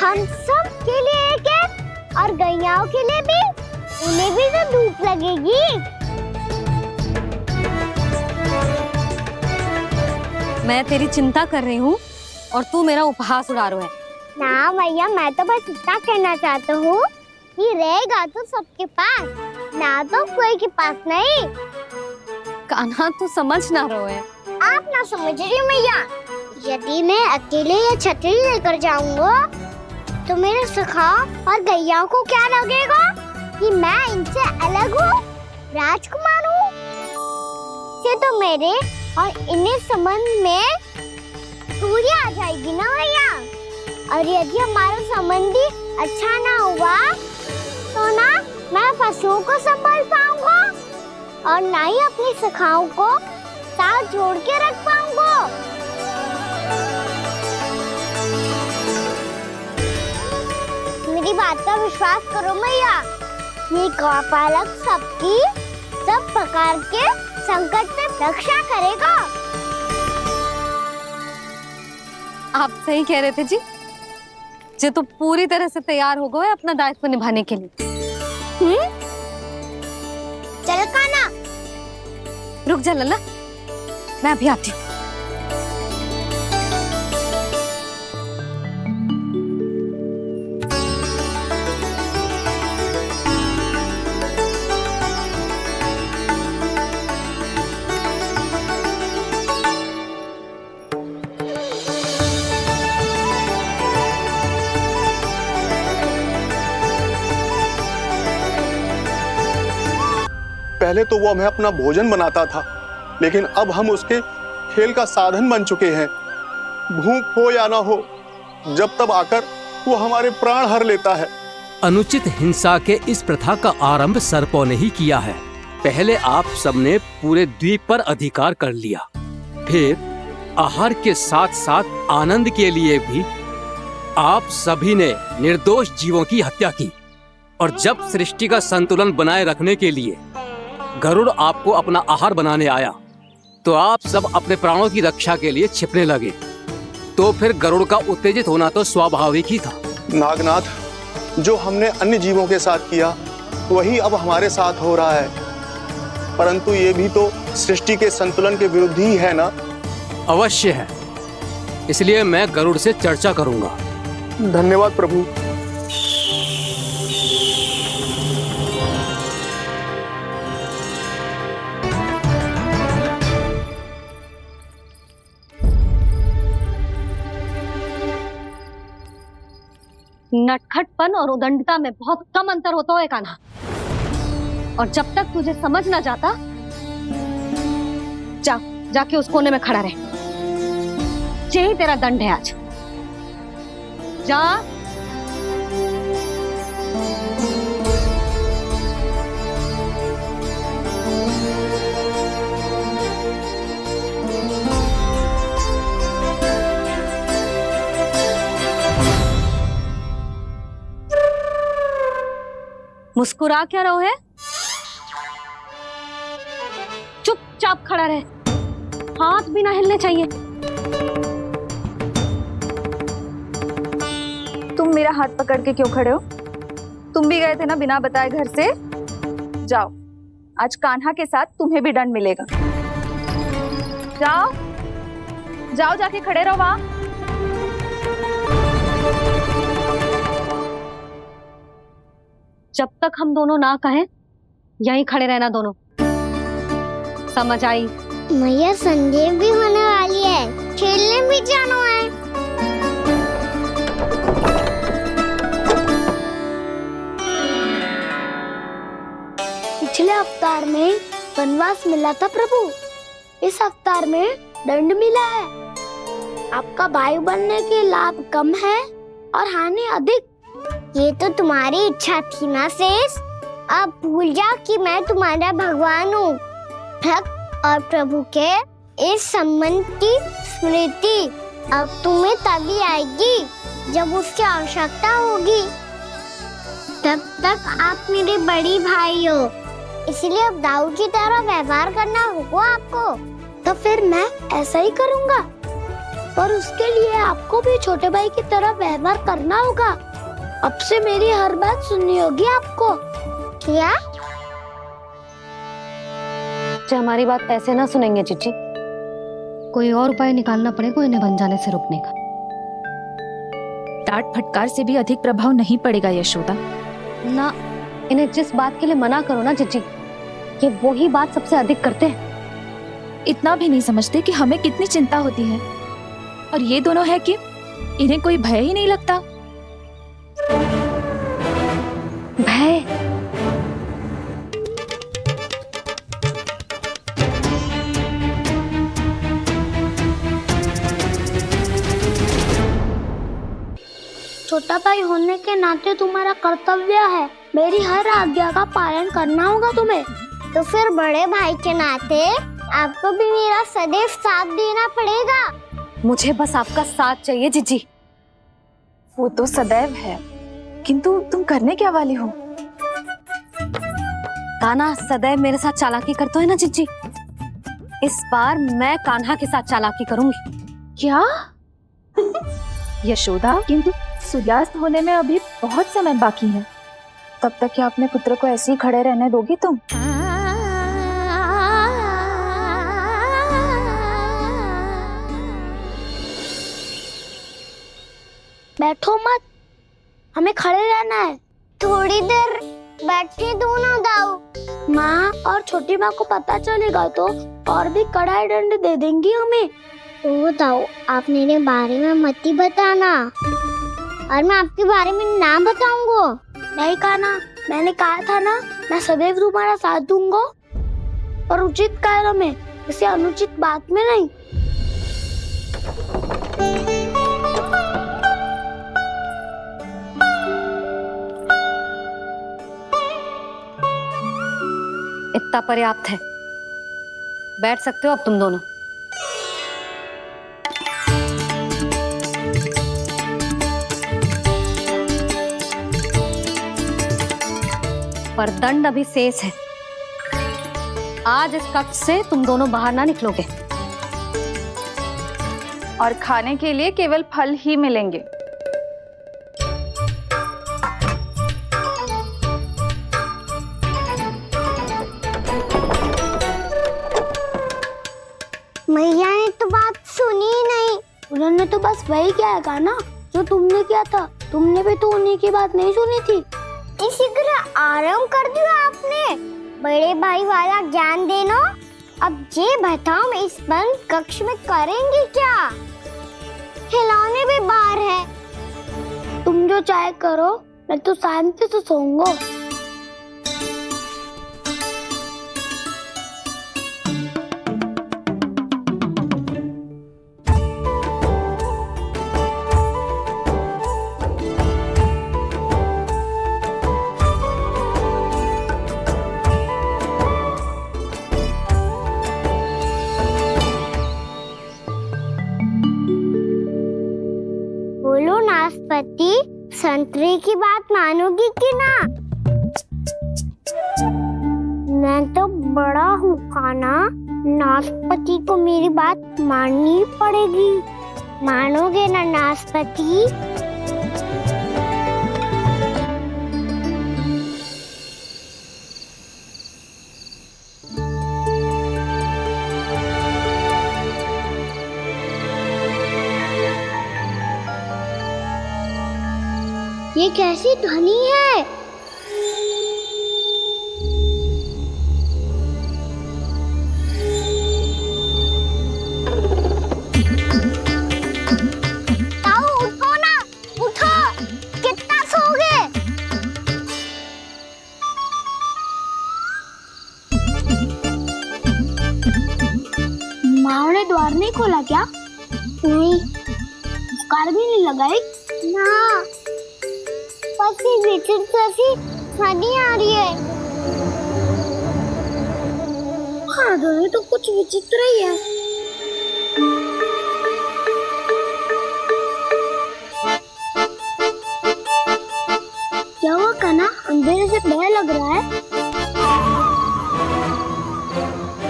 हम सब के लिए एक एक और गैयाओं के लिए भी, उन्हें भी तो धूप लगेगी। मैं तेरी चिंता कर रही हूँ और तू मेरा उपहास उड़ा रहा है। ना भैया, मैं तो बस इतना कहना चाहता हूँ कि रहेगा तो सबके पास, ना तो कोई के पास नहीं। कान्हा तू समझ ना रहो है। आप ना समझ रही मैया, यदि मैं अकेले ये छतरी लेकर जाऊंगा तो मेरे सखा और गैया को क्या लगेगा कि मैं इनसे अलग हूँ, राजकुमार हूँ। ये तो मेरे और इन्हें संबंध में दूरी आ जाएगी ना भैया। और यदि हमारा संबंध ही अच्छा ना हुआ तो ना मैं पशुओं को संभाल पाऊंगा और ना ही अपनी सखाओं को साथ जोड़ के रख पाऊंगा। मेरी बात का विश्वास करो मैया, ये गौपालक सबकी सब प्रकार के संकट से रक्षा करेगा। आप सही कह रहे थे जी, जो तो पूरी तरह से तैयार हो गए अपना दायित्व निभाने के लिए। चल कान्हा। रुक जा लल्ला, मैं अभी आती हूँ। पहले तो वो हमें अपना भोजन बनाता था, लेकिन अब हम उसके खेल का साधन बन चुके हैं। भूख हो या ना हो, जब तब आकर वो हमारे प्राण हर लेता है। अनुचित हिंसा के इस प्रथा का आरंभ सर्पों ने ही किया है। पहले आप सबने पूरे द्वीप पर अधिकार कर लिया, फिर आहार के साथ साथ आनंद के लिए भी आप सभी ने निर्दोष जीवों की हत्या की और जब सृष्टि का संतुलन बनाए रखने के लिए गरुड़ आपको अपना आहार बनाने आया तो आप सब अपने प्राणों की रक्षा के लिए छिपने लगे। तो फिर गरुड़ का उत्तेजित होना तो स्वाभाविक ही था। नागनाथ, जो हमने अन्य जीवों के साथ किया वही अब हमारे साथ हो रहा है, परंतु ये भी तो सृष्टि के संतुलन के विरुद्ध ही है ना? अवश्य है, इसलिए मैं गरुड़ से चर्चा करूंगा। धन्यवाद प्रभु। नटखटपन और उदंडता में बहुत कम अंतर होता है कान्हा, और जब तक तुझे समझ ना जाता जाके उस कोने में खड़ा रहे। यही तेरा दंड है आज। जा। मुस्कुरा क्या रहो है? चुपचाप खड़ा रहे, हाथ भी ना हिलने चाहिए। तुम मेरा हाथ पकड़ के क्यों खड़े हो? तुम भी गए थे ना बिना बताए घर से। जाओ, आज कान्हा के साथ तुम्हें भी दंड मिलेगा। जाओ जाओ, जाके खड़े रहो वहां। जब तक हम दोनों ना कहें यहीं खड़े रहना दोनों, समझ आई? मैया संध्या भी होने वाली है, खेलने भी जाना है। पिछले अवतार में वनवास मिला था प्रभु, इस अवतार में दंड मिला है। आपका भाई बनने के लाभ कम है और हानि अधिक। ये तो तुम्हारी इच्छा थी ना शेष। अब भूल जा कि मैं तुम्हारा भगवान हूँ। भक्त और प्रभु के इस संबंध की स्मृति अब तुम्हें तभी आएगी जब उसकी आवश्यकता होगी। तब तक आप मेरे बड़ी भाई हो, इसलिए अब दाऊ की तरह व्यवहार करना होगा आपको। तो फिर मैं ऐसा ही करूँगा, पर उसके लिए आपको भी छोटे भाई की तरह व्यवहार करना होगा। अब से मेरी हर बात सुननी होगी आपको। क्या? हमारी बात ऐसे ना सुनेंगे चिच्ची, कोई और उपाय निकालना पड़ेगा इन्हें बन जाने से रुकने का। डांट फटकार से भी अधिक प्रभाव नहीं पड़ेगा यशोदा। ना, इन्हें जिस बात के लिए मना करो ना चिच्ची, ये वही बात सबसे अधिक करते हैं। इतना भी नहीं समझते कि हमें कितनी चिंता होती है, और ये दोनों है कि इन्हें कोई भय ही नहीं लगता। भय? छोटा भाई होने के नाते तुम्हारा कर्तव्य है, मेरी हर आज्ञा का पालन करना होगा तुम्हें। तो फिर बड़े भाई के नाते आपको भी मेरा सदैव साथ देना पड़ेगा। मुझे बस आपका साथ चाहिए जीजी। वो तो सदैव है, किंतु तुम करने क्या वाली हो? कान्हा सदैव मेरे साथ चालाकी करता है ना जीजी, इस बार मैं कान्हा के साथ चालाकी करूंगी। क्या? यशोदा, किंतु सूर्यास्त होने में अभी बहुत समय बाकी है, तब तक क्या अपने पुत्र को ऐसे ही खड़े रहने दोगी तुम? बैठो मत, हमें खड़े रहना है। थोड़ी देर बैठे दो ना दाऊ। माँ और छोटी माँ को पता चलेगा तो और भी कड़ा दंड दे देंगी हमें। ओ दाऊ, आप मेरे बारे में मत ही बताना, और मैं आपके बारे में ना बताऊंगा। नहीं कान्हा, मैंने कहा था ना, मैं सदैव तुम्हारा साथ दूंगा, और उचित कार्य में, इसे अनुचित बात में नहीं। इतना पर्याप्त है, बैठ सकते हो अब तुम दोनों। पर दंड अभी शेष है। आज इस कक्ष से तुम दोनों बाहर ना निकलोगे। और खाने के लिए केवल फल ही मिलेंगे। मैया ने तो बात सुनी ही नहीं। उन्होंने तो बस वही किया था ना जो तुमने किया था। तुमने भी तो उन्हीं की बात नहीं सुनी थी। इसी तरह आराम कर दिया आपने। बड़े भाई वाला ज्ञान देना। अब ये बताओ इस बंद कक्ष में करेंगे क्या? खिलौने भी बाहर है। तुम जो चाहे करो, मैं तो शांति से सोऊंगा। बोलो नाशपाती, संतरे की बात मानोगी कि ना? मैं तो बड़ा हूँ खाना, नाशपाती को मेरी बात माननी पड़ेगी। मानोगे ना नाशपाती? ये कैसी ध्वनि है? ताऊ उठो ना, उठो। कितना सोओगे? माँ ने द्वार नहीं खोला क्या? नहीं। कार भी नहीं लगाई? ना। बस ये विचित्र सी ध्वनि आ रही है। हाँ, ध्वनि तो कुछ विचित्र ही है। क्या हुआ कान्हा? अंधेरे से भय लग रहा है।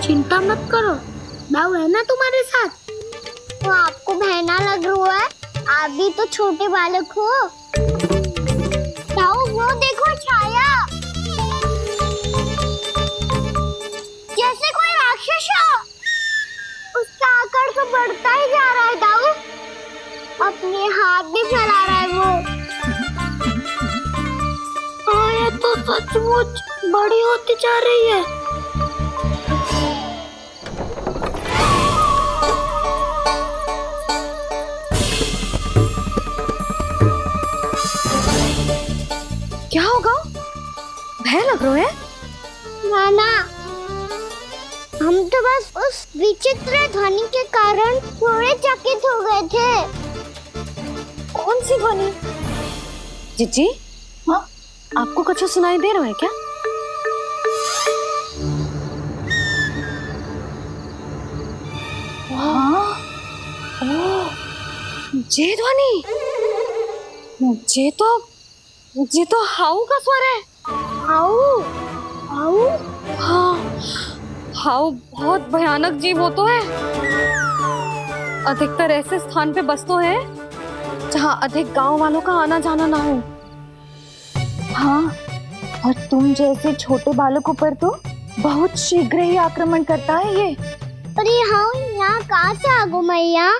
चिंता मत करो, दाऊ है ना तुम्हारे साथ। तो आपको भय ना लग रहा है? आप भी तो छोटे बालक हो। ताऊ वो देखो छाया, जैसे कोई राक्षस हो। उसका आकार तो बढ़ता ही जा रहा है ताऊ। अपने हाथ भी फैला रहा है वो। हाँ, ये तो सचमुच बड़ी होती जा रही है। क्या होगा? भय लग रहा है? नाना, हम तो बस उस विचित्र ध्वनि के कारण थोड़े चकित हो गए थे। कौन सी ध्वनि? जीजी, हाँ, आपको कुछ सुनाई दे रहा है क्या? हाँ, ओह, ये ध्वनि, ये तो हाउ का स्वर है। हाउ? हाउ? हाँ, हाउ बहुत भयानक जीव हो तो है। अधिकतर ऐसे स्थान पे बस तो है जहाँ अधिक गांव वालों का आना जाना ना हो। हाँ, और तुम जैसे छोटे बालकों पर तो बहुत शीघ्र ही आक्रमण करता है ये। पर ये हाउ यहाँ कहाँ से आ गो मैया?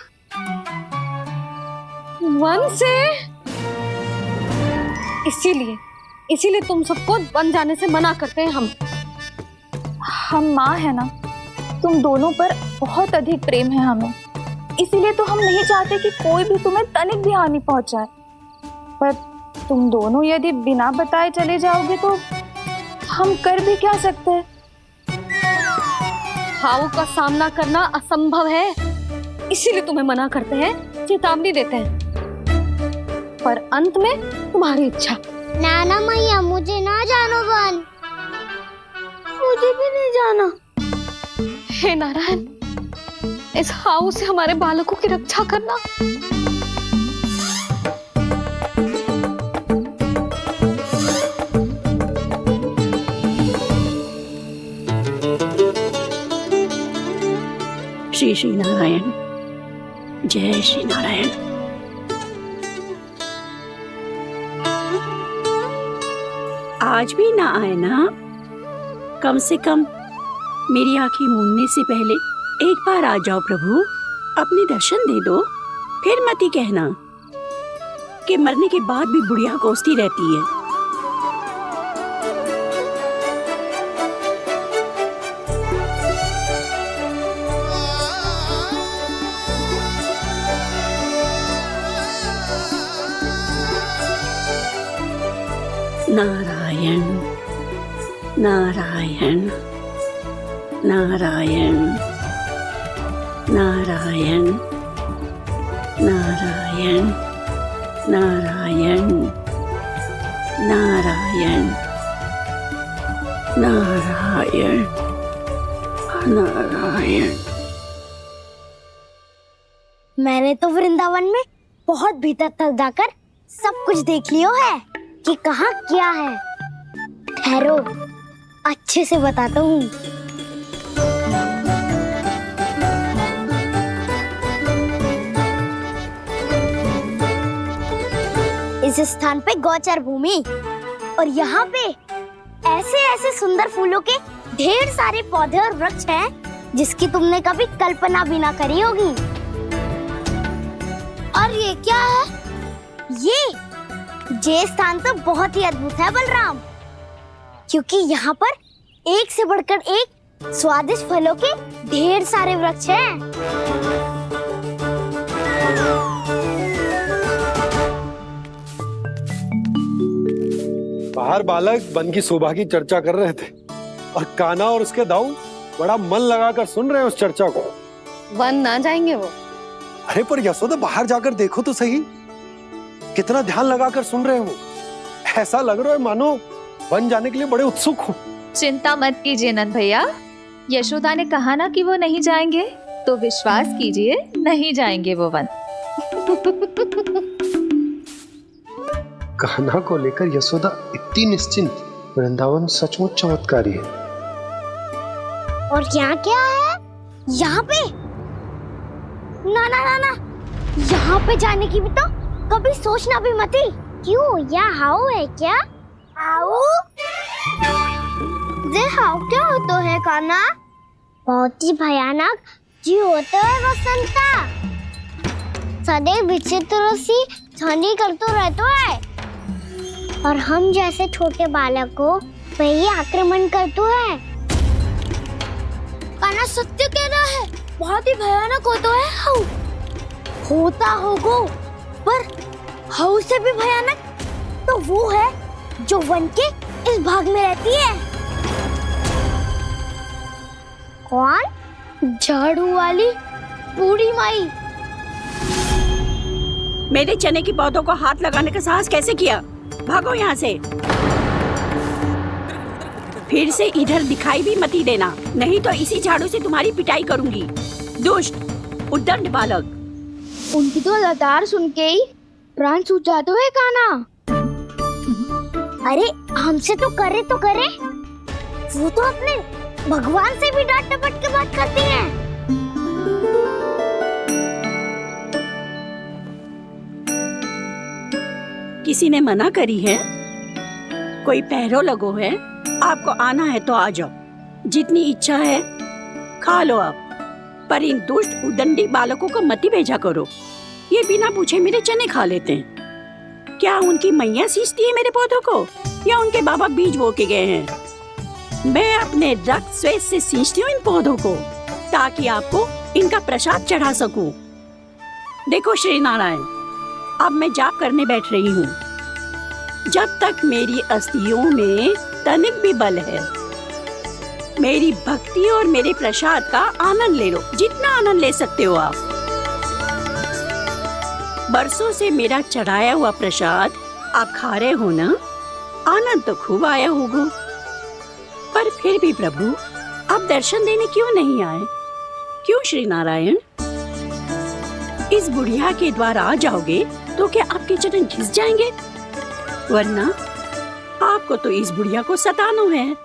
वन से। इसीलिए तुम सबको वन जाने से मना करते हैं हम माँ है ना, तुम दोनों पर बहुत अधिक प्रेम है हमें। इसीलिए तो हम नहीं चाहते कि कोई भी तुम्हें तनिक भी हानि पहुंचाए। पर तुम दोनों यदि बिना बताए चले जाओगे तो हम कर भी क्या सकते हैं? हाउ का सामना करना असंभव है, इसीलिए तुम्हें मना करते हैं, चेतावनी देते हैं। पर अंत में तुम्हारी इच्छा। नाना मैया, मुझे ना जानो वन। मुझे भी नहीं जाना। हे नारायण, इस हाउ से हमारे बालकों की रक्षा करना। श्री श्री नारायण, जय श्री नारायण। आज भी ना आए ना? कम से कम मेरी आंखें मूंदने से पहले एक बार आ जाओ प्रभु, अपने दर्शन दे दो। फिर मत ही कहना कि मरने के बाद भी बुढ़िया कोसती रहती है। नारायण नारायण नारायण नारायण नारायण नारायण नारायण नारायण नारायण। मैंने तो वृंदावन में बहुत भीतर तक जाकर सब कुछ देख लियो है कि कहाँ क्या है। ठहरो, अच्छे से बताता हूँ। इस स्थान पे गौचर भूमि और यहाँ पे ऐसे ऐसे सुंदर फूलों के ढेर सारे पौधे और वृक्ष हैं जिसकी तुमने कभी कल्पना भी ना करी होगी। और ये क्या है? ये स्थान तो बहुत ही अद्भुत है बलराम, क्योंकि यहाँ पर एक से बढ़कर एक स्वादिष्ट फलों के ढेर सारे वृक्ष हैं। बाहर बालक वन की शोभा की चर्चा कर रहे थे और कान्हा और उसके दाऊ बड़ा मन लगाकर सुन रहे हैं उस चर्चा को। वन ना जाएंगे वो? अरे पर यशोदा बाहर जाकर देखो तो सही, कितना ध्यान लगाकर सुन रहे हो। ऐसा लग रहा है मानो वन जाने के लिए बड़े उत्सुक हो। चिंता मत कीजिए नंद भैया, यशोदा ने कहा ना कि वो नहीं जाएंगे, तो विश्वास कीजिए नहीं जाएंगे वो वन। कान्हा को लेकर यशोदा इतनी निश्चिंत, वृंदावन सचमुच चमत्कारी है। और यहाँ क्या है? यहाँ पे ना ना ना ना, यहाँ पे जाने की भी तो कभी सोचना भी मत ही। क्यों, यहाँ हाउ है क्या? हाउ? ये हाउ क्या होता है कान्हा? बहुत ही भयानक जी होता है वसंता, सदैव विचित्र सी ध्वनि करते रहता है और हम जैसे छोटे बालक को वही आक्रमण करते है। कान्हा सत्य कह रहा है, बहुत ही भयानक होता है हाउ। होता होगा, पर हाउ से भी भयानक तो वो है जो वन के इस भाग में रहती है। कौन? झाड़ू वाली बूढ़ी माई। मेरे चने की पौधों को हाथ लगाने का साहस कैसे किया? भागो यहाँ से। फिर से इधर दिखाई भी मत ही देना, नहीं तो इसी झाड़ू से तुम्हारी पिटाई करूंगी। दुष्ट उद्दंड बालक। उनकी तो लतार सुन के ही प्राण सूझ जाते हैं कान्हा। अरे हमसे तो करे, वो तो अपने भगवान से भी डांट डपट के बात करती हैं। किसी ने मना करी है? कोई पहरो लगो है? आपको आना है तो आ जाओ, जितनी इच्छा है खा लो आप, पर इन दुष्ट उदंडी बालकों को मत ही भेजा करो। ये बिना पूछे मेरे चने खा लेते हैं। क्या उनकी मैया सींचती है मेरे पौधों को, या उनके बाबा बीज बो के गए हैं? मैं अपने रक्त स्वेद से सींचती हूँ इन पौधों को, ताकि आपको इनका प्रसाद चढ़ा सकूं। देखो श्री नारायण, अब मैं जाप करने बैठ रही हूँ। जब तक मेरी अस्थियों में तनिक भी बल है, मेरी भक्ति और मेरे प्रसाद का आनंद ले लो, जितना आनंद ले सकते हो आप। बरसों से मेरा चढ़ाया हुआ प्रसाद आप खा रहे हो ना, आनंद तो खूब आया होगा। पर फिर भी प्रभु आप दर्शन देने क्यों नहीं आए? क्यों श्री नारायण? इस बुढ़िया के द्वार आ जाओगे तो क्या आपके चरण घिस जाएंगे? वरना आपको तो इस बुढ़िया को सताना है।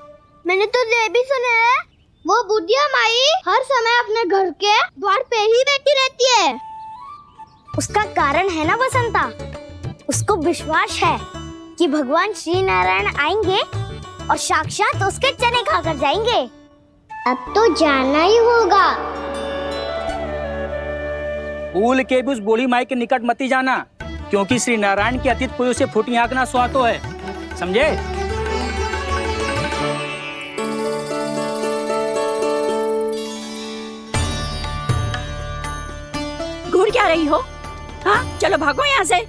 मैंने तो ये भी सुना है वो बुढ़िया माई हर समय अपने घर के द्वार पे ही बैठी रहती है। उसका कारण है ना बसंता, उसको विश्वास है कि भगवान श्री नारायण आएंगे और साक्षात उसके चने खाकर जाएंगे। अब तो जाना ही होगा। भूल के भी उस बूढ़ी माई के निकट मत ही जाना, क्योंकि श्री नारायण की अतीत कोई उसे फूटी आंख ना सुहातो है, समझे? घूर क्या रही हो? हाँ, चलो भागो यहाँ से।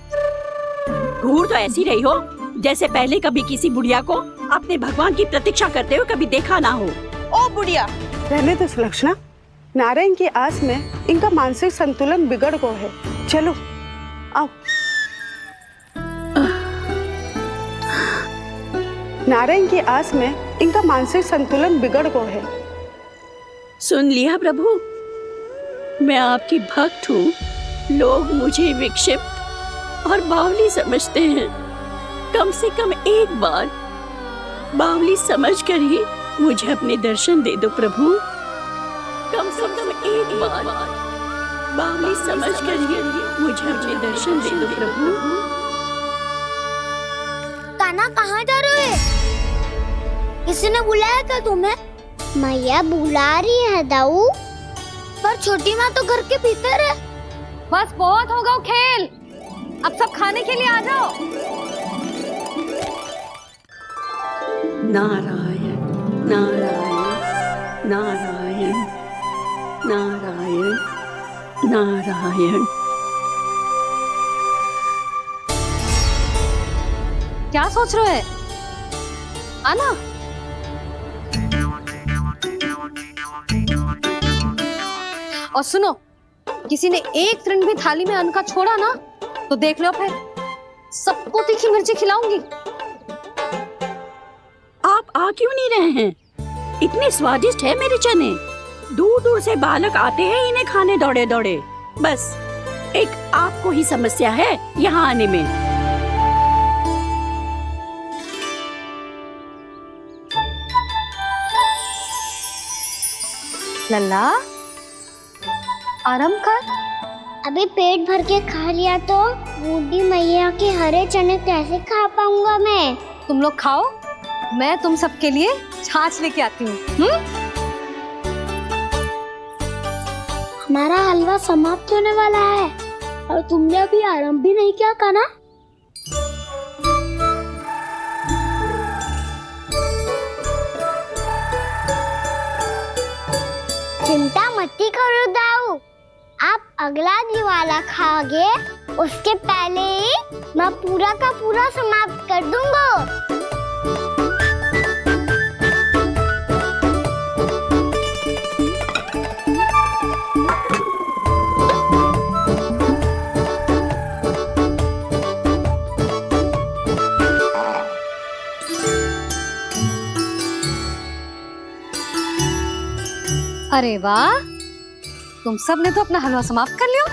घूर तो ऐसी रही हो जैसे पहले कभी किसी बुढ़िया को अपने भगवान की प्रतीक्षा करते हुए कभी देखा ना हो। ओ बुढ़िया, रहने दो सुलक्षणा, नारायण की आस में इनका मानसिक संतुलन बिगड़ गया है। चलो आओ। नारायण की आस में इनका मानसिक संतुलन बिगड़ गया है। सुन लिया प्रभु, मैं आपकी भक्त हूँ। लोग मुझे विक्षिप्त और बावली समझते हैं। कम से कम एक बार बावली समझकर ही मुझे अपने दर्शन दे दो प्रभु। कम से कम एक बार बावली समझकर ही मुझे अपने दर्शन दे दो प्रभु। कान्हा कहाँ जा रहे हो? किसी ने बुलाया क्या तुम्हें? मैया बुला रही है दाऊ, पर छोटी माँ तो घर के भीतर है। बस बहुत हो गया खेल, अब सब खाने के लिए आ जाओ। नारायण नारायण नारायण नारायण नारायण। क्या सोच रहे हैं? आना। और सुनो, किसी ने एक तृण भी थाली में अन्न का छोड़ा ना तो देख लो, फिर सबको तीखी मिर्ची खिलाऊंगी। आप आ क्यों नहीं रहे हैं? इतने स्वादिष्ट है मेरे चने। दूर दूर से बालक आते हैं इन्हें खाने दौड़े दौड़े। बस एक आपको ही समस्या है यहाँ आने में। लल्ला, आराम कर। अभी पेट भर के खा लिया तो बूढ़ी मैया के हरे चने कैसे खा पाऊंगा मैं? तुम लोग खाओ, मैं तुम सबके लिए छाछ लेके आती हूँ। हमारा हलवा समाप्त होने वाला है और तुमने अभी आराम भी नहीं किया कान्हा। चिंता मत करो दाऊ, आप अगला दिवाला खाओगे उसके पहले ही मैं पूरा का पूरा समाप्त कर दूंगा। अरे वाह, तुम सब ने तो अपना हलवा समाप्त कर लिया।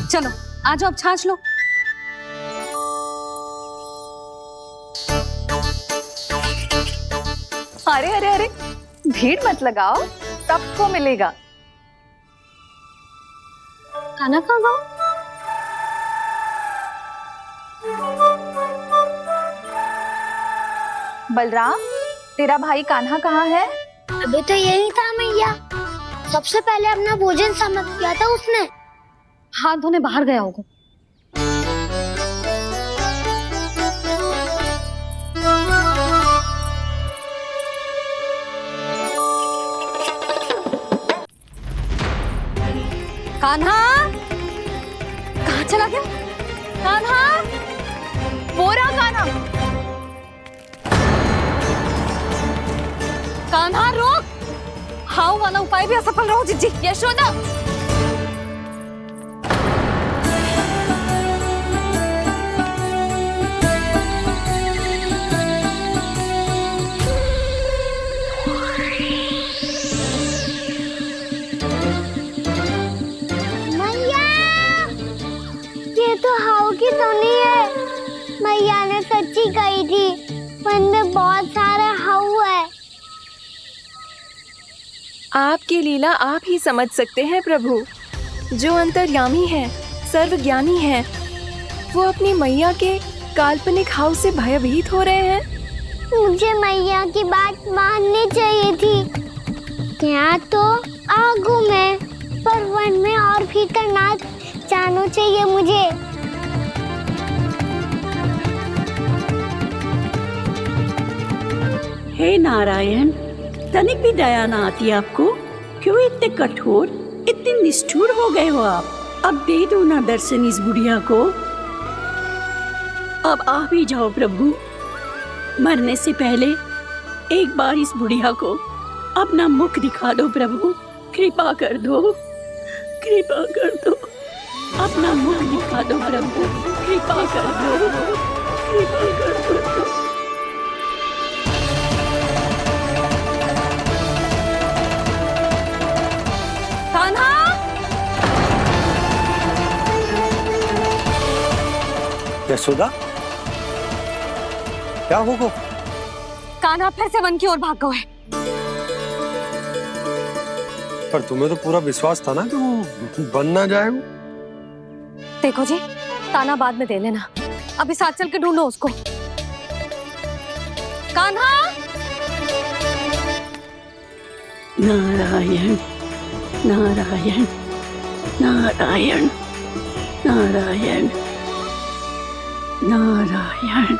चलो आ जाओ, अब छाछ लो। अरे अरे अरे, भीड़ मत लगाओ, सबको मिलेगा। खाना खा गो। बलराम, तेरा भाई कान्हा कहाँ है? अभी तो यही था मैया, सबसे पहले अपना भोजन समाप्त किया था उसने। हाथ धोने बाहर गया होगा। कान्हा कहाँ चला गया? कान्हा, वो रहा कान्हा। कान्हा रोक, हाउ वाला उपाय भी असफल रहो जिज्जी। यशोदा, मैया, ये तो हाउ की धुनी है। मैया ने सच्ची कही थी, मन में बहुत सारे हाउ है। आपकी लीला आप ही समझ सकते हैं प्रभु। जो अंतर्यामी है, सर्वज्ञानी है, वो अपनी मैया के काल्पनिक भाव से भयभीत हो रहे हैं। मुझे मैया की बात माननी चाहिए थी। यहाँ तो आगू में, पर वन में और भीतर ना जाना चाहिए मुझे। हे नारायण, तनिक भी दया ना आती आपको? क्यों इतने कठोर, इतने निष्ठुर हो गए हो आप? अब दे दो ना दर्शन इस बुढ़िया को। अब आप ही जाओ प्रभु। मरने से पहले एक बार इस बुढ़िया को अपना मुख दिखा दो प्रभु। कृपा कर दो, कृपा कर दो। अपना मुख दिखा दो प्रभु, कृपा कर दो, कृपा कर दो। कान्हा! यशोदा, क्या होगा? कान्हा फिर से वन की ओर भाग गए। पर तुम्हें तो पूरा विश्वास था ना कि वो बन ना जाएगा। देखो जी, ताना बाद में दे लेना, अभी साथ चल के ढूंढो उसको। कान्हा! नारायण नारायण नारायण नारायण नारायण।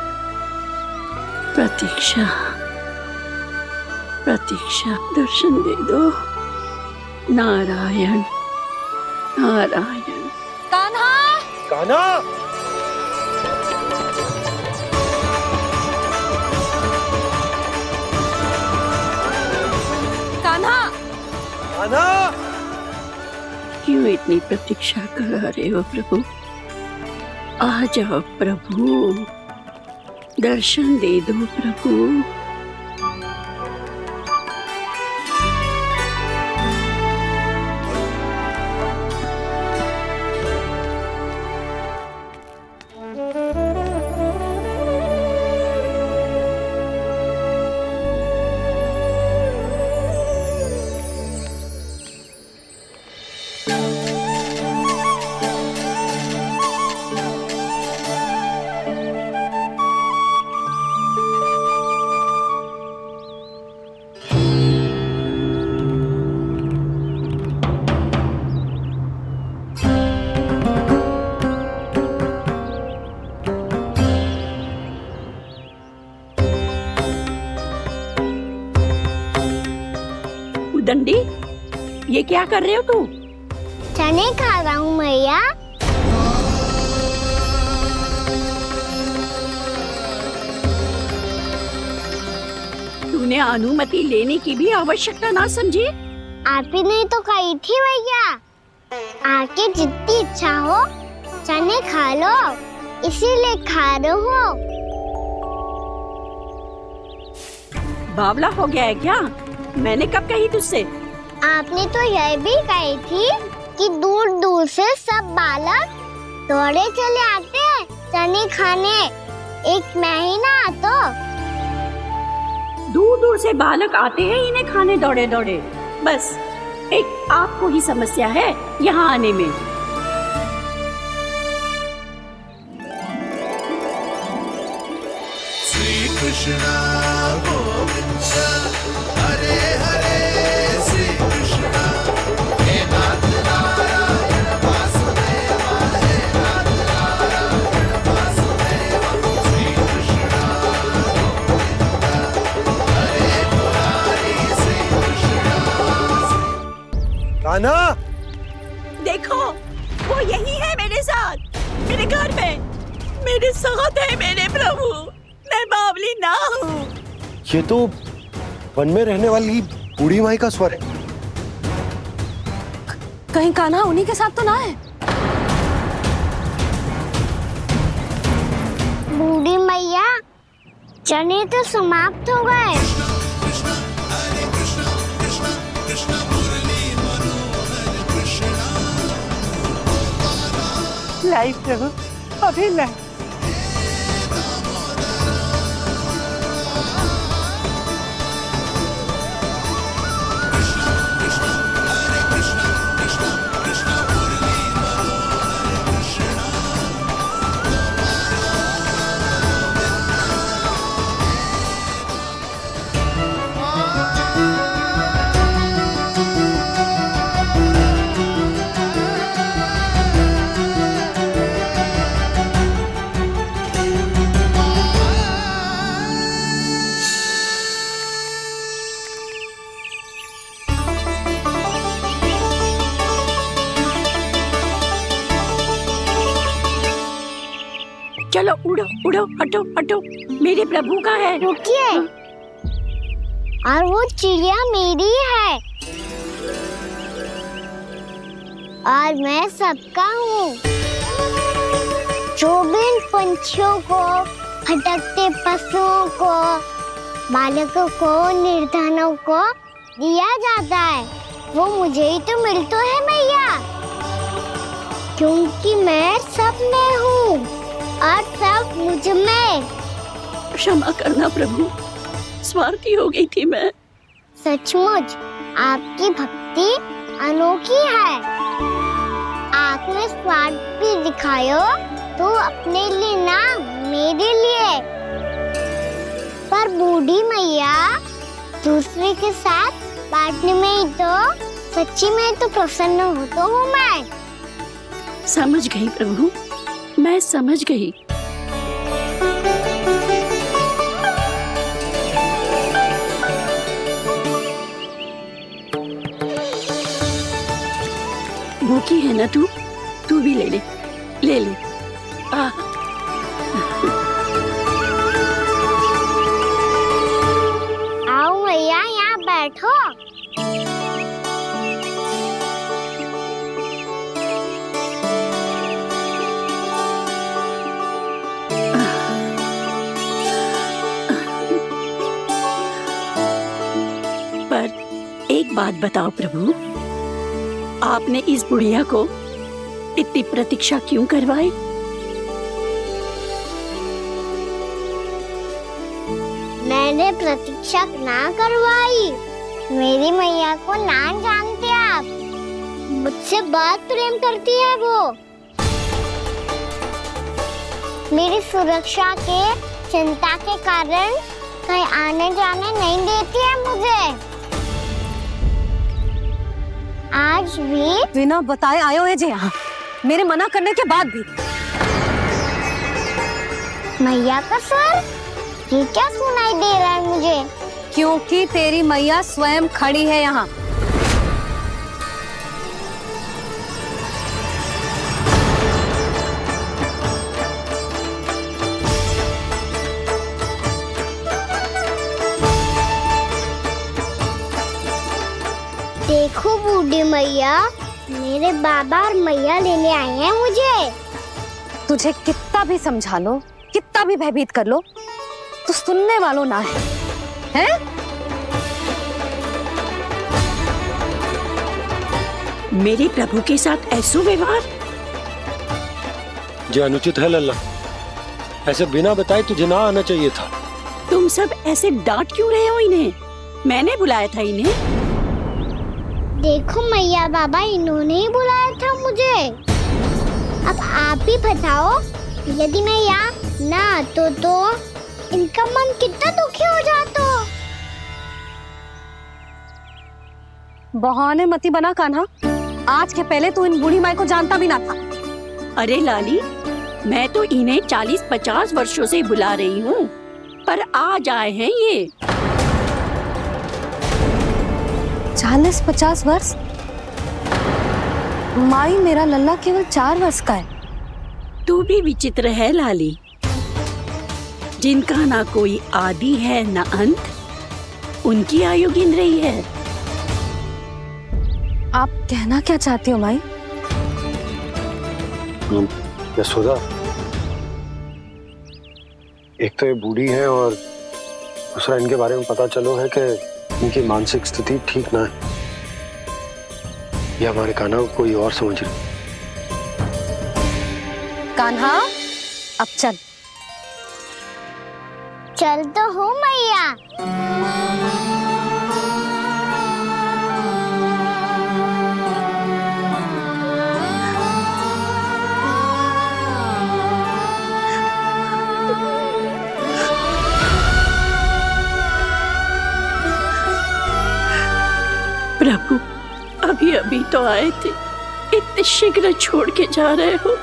प्रतीक्षा प्रतीक्षा, दर्शन दे दो। नारायण नारायण। कान्हा! कान्हा! कान्हा! कान्हा! क्यों इतनी प्रतीक्षा करा रहे हो प्रभु? आ जाओ प्रभु, दर्शन दे दो प्रभु। दंडी, ये क्या कर रहे हो तू? चने खा रहा हूँ मैया। तूने अनुमति लेने की भी आवश्यकता ना समझी? आप ही ने तो कही थी भैया, आके जितनी इच्छा हो चने खा लो, इसीलिए खा रहे हो। बावला हो गया है क्या? मैंने कब कही तुझसे? आपने तो यह भी कही थी कि दूर दूर से सब बालक दौड़े चले आते हैं चने खाने, एक महीना तो दूर दूर से बालक आते हैं इन्हें खाने दौड़े दौड़े। बस एक आपको ही समस्या है यहाँ आने में। श्री कृष्ण गोविंद हरे हरे, श्री कृष्ण हे नाथ नारायण वासुदेव, हे नाथ नारायण वासुदेव, श्री कृष्ण गोविंद हरे मुरारी, श्री कृष्ण। कान्हा! देखो, वो यही है मेरे साथ, मेरे घर में मेरे साथ है मेरे प्रभु। मैं बावली ना हूँ। ये तो वन में रहने वाली बूढ़ी माई का स्वर है। कहीं कान्हा उन्हीं के साथ तो ना है? बूढ़ी मैया, चने तो समाप्त हो गए। लाई प्रभु, अभी लाई। चलो उड़ो उड़ो, हटो हटो, मेरे प्रभु का है। रुकिए, और वो चिड़िया मेरी है और मैं सबका हूँ। जो भी इन पंछियों को, भटकते पशुओं को, बालकों को, निर्धनों को दिया जाता है, वो मुझे ही तो मिलता है मैया, क्योंकि मैं सब में हूँ और सब मुझ में। क्षमा करना प्रभु, स्वार्थी हो गई थी मैं। सचमुच आपकी भक्ति अनोखी है। आपने स्वार्थ भी दिखायो तो अपने लिए ना, मेरे लिए। पर बूढ़ी मैया दूसरे के साथ बांटने में ही तो सच्ची में तो प्रसन्न होता हूँ मैं। समझ गई प्रभु, मैं समझ गई। भूखी है ना तू भी ले ले, ले ले। आओ मैया, यहाँ बैठो। पर एक बात बताओ प्रभु, आपने इस बुढ़िया को इतनी प्रतीक्षा क्यों करवाई? मैंने प्रतीक्षा ना करवाई। मेरी मैया को ना जानते आप, मुझसे बहुत प्रेम करती है वो। मेरी सुरक्षा के चिंता के कारण कहीं आने जाने नहीं देती है मुझे। आज भी बिना बताए आयो है जी यहाँ, मेरे मना करने के बाद भी। मैया का स्वर, ये क्या सुनाई दे रहा है मुझे? क्योंकि तेरी मैया स्वयं खड़ी है यहाँ। देखो बूढ़ी मैया, मेरे बाबा और मैया लेने आए हैं मुझे। तुझे कितना भी समझा लो, कितना भी भयभीत कर लो, तो सुनने वालों ना है, हैं? मेरे प्रभु के साथ ऐसा व्यवहार जो अनुचित है लल्ला। ऐसे बिना बताए तुझे ना आना चाहिए था। तुम सब ऐसे डांट क्यों रहे हो इन्हें? मैंने बुलाया था इन्हें। देखो मैया बाबा, इन्होंने ही बुलाया था मुझे। अब आप ही बताओ, यदि मैं यहाँ ना आतो तो इनका मन कितना दुखी हो जाता। बहाने मती बना कान्हा, आज के पहले तू इन बूढ़ी माई को जानता भी ना था। अरे लाली, मैं तो इन्हें 40-50 वर्षों से बुला रही हूँ, पर आज आए हैं ये। 40-50 वर्ष? माई, मेरा लल्ला केवल 4 वर्ष का है। तू भी विचित्र है लाली, जिनका ना कोई आदि है ना अंत, उनकी आयु गिन रही है। आप कहना क्या चाहती हो माई? यशोदा, एक तो ये बूढ़ी है और दूसरा इनके बारे में पता चलो है कि इनकी मानसिक स्थिति ठीक ना है। ये हमारे कान्हा को कोई और समझ रही। कान्हा, अब चल। चल तो हूँ मैया। प्रभु, अभी अभी तो आए थे, इतने शीघ्र छोड़ के जा रहे हो।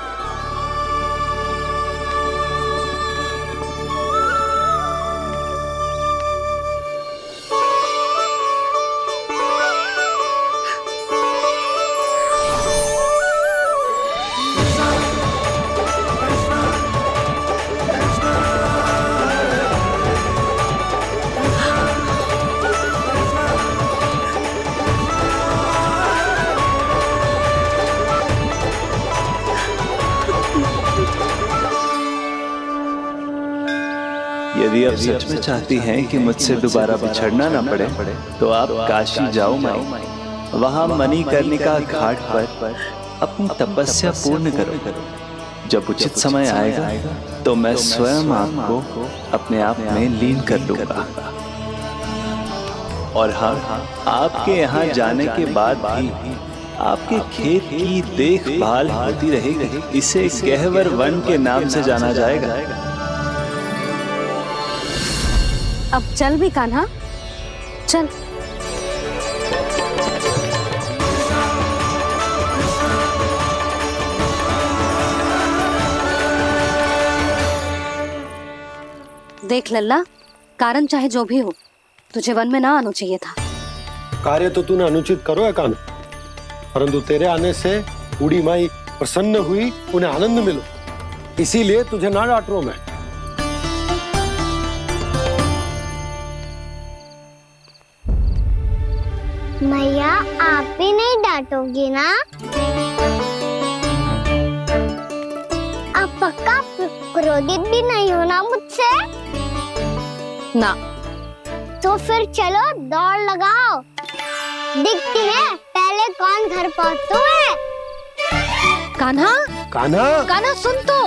आप सच में चाहती हैं कि मुझसे दोबारा बिछड़ना ना पड़े तो आप काशी जाओ माई। वहाँ मणिकर्णिका घाट पर अपनी तपस्या पूर्ण करो। जब उचित समय आएगा तो मैं स्वयं आपको अपने आप में लीन कर लूंगा। और हाँ, आपके यहाँ जाने के बाद भी आपके खेत की देखभाल होती रहेगी। इसे गहवर वन के नाम से जाना जाएगा। अब चल भी कान्हा, चल। देख लल्ला, कारण चाहे जो भी हो, तुझे वन में ना आना चाहिए था। कार्य तो तूने अनुचित करो है कान्हा, परंतु तेरे आने से बूढ़ी माई प्रसन्न हुई, उन्हें आनंद मिलो, इसीलिए तुझे ना डांट रहा हूं मैं। मैया, आप भी नहीं डांटोगी ना? आप पक्का क्रोधित भी नहीं हो ना मुझसे? ना। तो फिर चलो दौड़ लगाओ, दिखती है पहले कौन घर पहुंचता है। कान्हा, कान्हा, कान्हा सुन तो।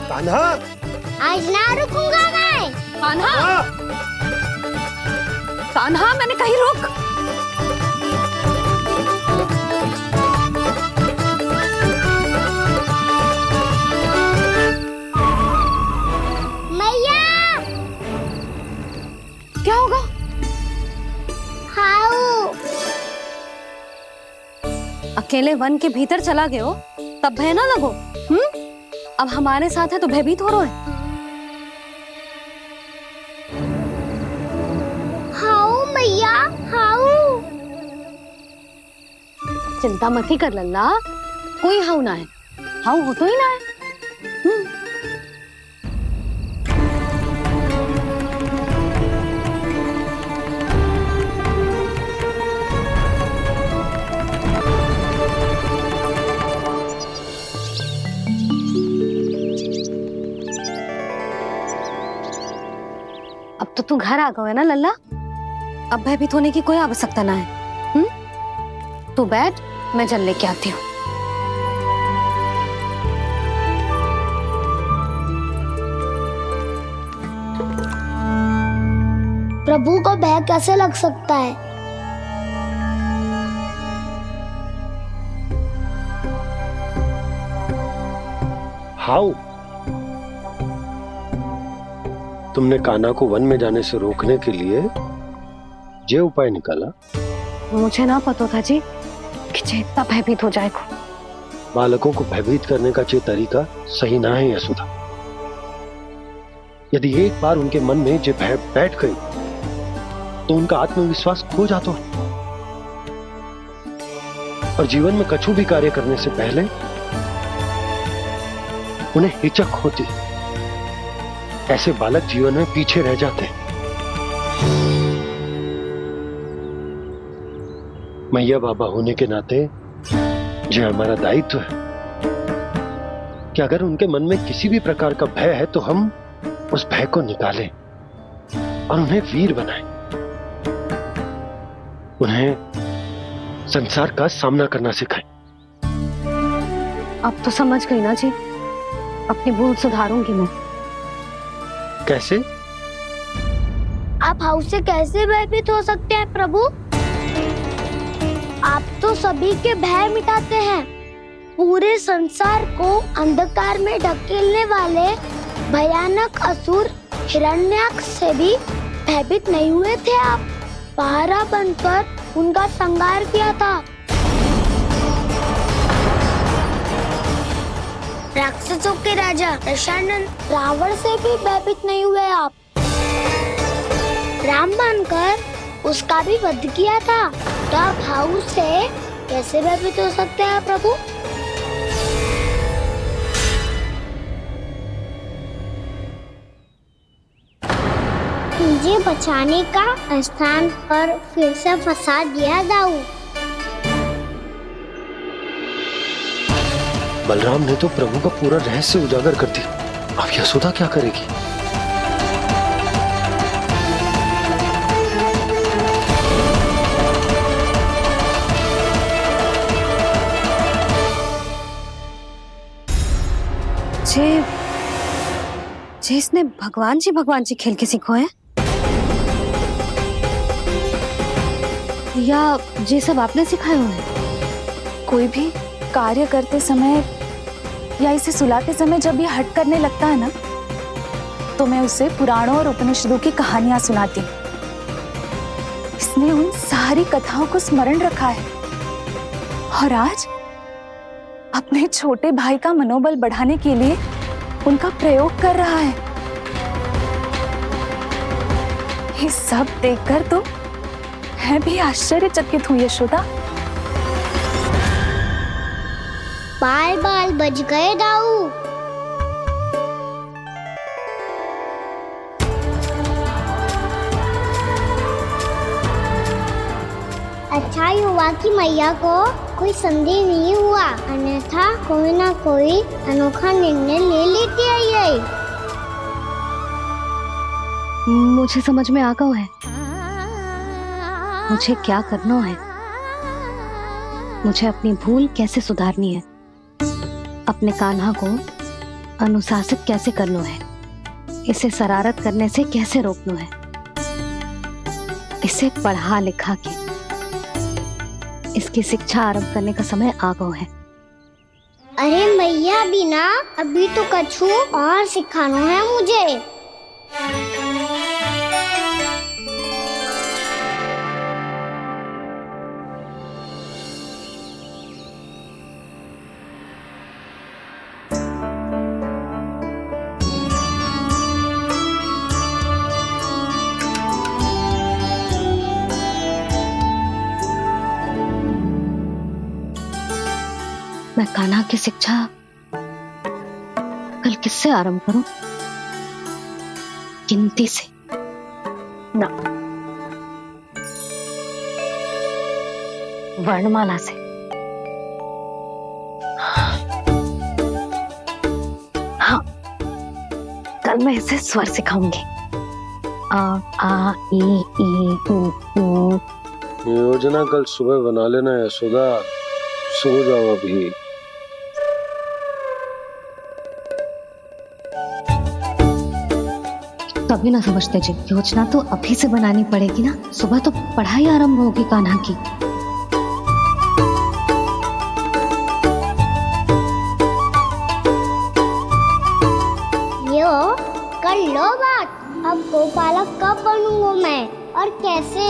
कान्हा, आज ना रुकूंगा मैं। कान्हा, कान्हा, मैंने कहीं रुक। मैया, क्या होगा? हाउ अकेले वन के भीतर चला गए हो तब भय ना लगो। अब हमारे साथ है तो भयभीत हो रहे हो। हाउ मैया, हाउ। चिंता मत ही कर लल्ला, कोई हाउ ना है। हाउ हो तो ही ना है। अब तो तू घर आ गया है ना लल्ला, अब भयभीत होने की कोई आवश्यकता ना है। तू बैठ, मैं जल लेके आती हूँ। प्रभु को भय कैसे लग सकता है? हाउ, तुमने कान्हा को वन में जाने से रोकने के लिए ये उपाय निकाला? मुझे ना पता था जी कि जे इतना भयभीत हो जाएगा। बालकों को भयभीत करने का ये तरीका सही ना है यशोदा। यदि एक बार उनके मन में ये भय बैठ गई तो उनका आत्मविश्वास खो जाता है और जीवन में कछु भी कार्य करने से पहले उन्हें हिचक होती। ऐसे बालक जीवन में पीछे रह जाते हैं। मैया बाबा होने के नाते यह हमारा दायित्व है कि अगर उनके मन में किसी भी प्रकार का भय है तो हम उस भय को निकालें और उन्हें वीर बनाएं, उन्हें संसार का सामना करना सिखाएं। अब तो समझ गई ना जी, अपनी भूल सुधारूंगी मैं। कैसे? आप हाउ से कैसे भयभीत हो सकते हैं प्रभु? आप तो सभी के भय मिटाते हैं। पूरे संसार को अंधकार में ढकेलने वाले भयानक असुर हिरण्याक्ष से भी भयभीत नहीं हुए थे आप। पहरा बनकर उनका संहार किया था। राक्षसों के राजा दशानन रावण से भी भयभीत नहीं हुए आप। राम बनकर उसका भी वध किया था। तो आप हाउ से कैसे भयभीत हो सकते हैं प्रभु? मुझे बचाने का स्थान पर फिर से फंसा दिया दाऊ। बलराम ने तो प्रभु का पूरा रहस्य उजागर कर दिया। अब यशोदा क्या करेगी? इसने भगवान जी खेल के सीखो है, या ये सब आपने सिखाए हुए हैं? कोई भी कार्य करते समय या इसे सुलाते समय जब ये हट करने लगता है ना, तो मैं उसे पुराणों और उपनिषदों की कहानियां सुनाती हूँ। इसने उन सारी कथाओं को स्मरण रखा है और आज अपने छोटे भाई का मनोबल बढ़ाने के लिए उनका प्रयोग कर रहा है। ये सब देखकर तो मैं भी आश्चर्यचकित हूँ यशोदा। बाल बाल बज गए दाऊ। अच्छा ही हुआ कि मैया को कोई संदेह नहीं हुआ, अन्यथा कोई ना कोई अनोखा निर्णय ले लेती है ये। मुझे समझ में आ गया है मुझे क्या करना है। मुझे अपनी भूल कैसे सुधारनी है, अपने कान्हा को अनुशासित कैसे करना है, इसे शरारत करने से कैसे रोकना है, इसे पढ़ा लिखा के इसकी शिक्षा आरंभ करने का समय आ गया है। अरे मैया बिना, अभी तो कछु और सिखाना है मुझे। मैं कान्हा की शिक्षा कल किससे आरंभ करूं? गिनती से ना, वर्णमाला से। हाँ, कल मैं इसे स्वर सिखाऊंगी। आ ई ऊ ऊ। योजना कल सुबह बना लेना यशोदा, सो जाओ अभी। तभी ना समझते जी, योजना तो अभी से बनानी पड़ेगी ना। सुबह तो पढ़ाई आरंभ होगी कान्हा की। यो कर लो बात। अब गोपालक कब बनूंगा मैं और कैसे?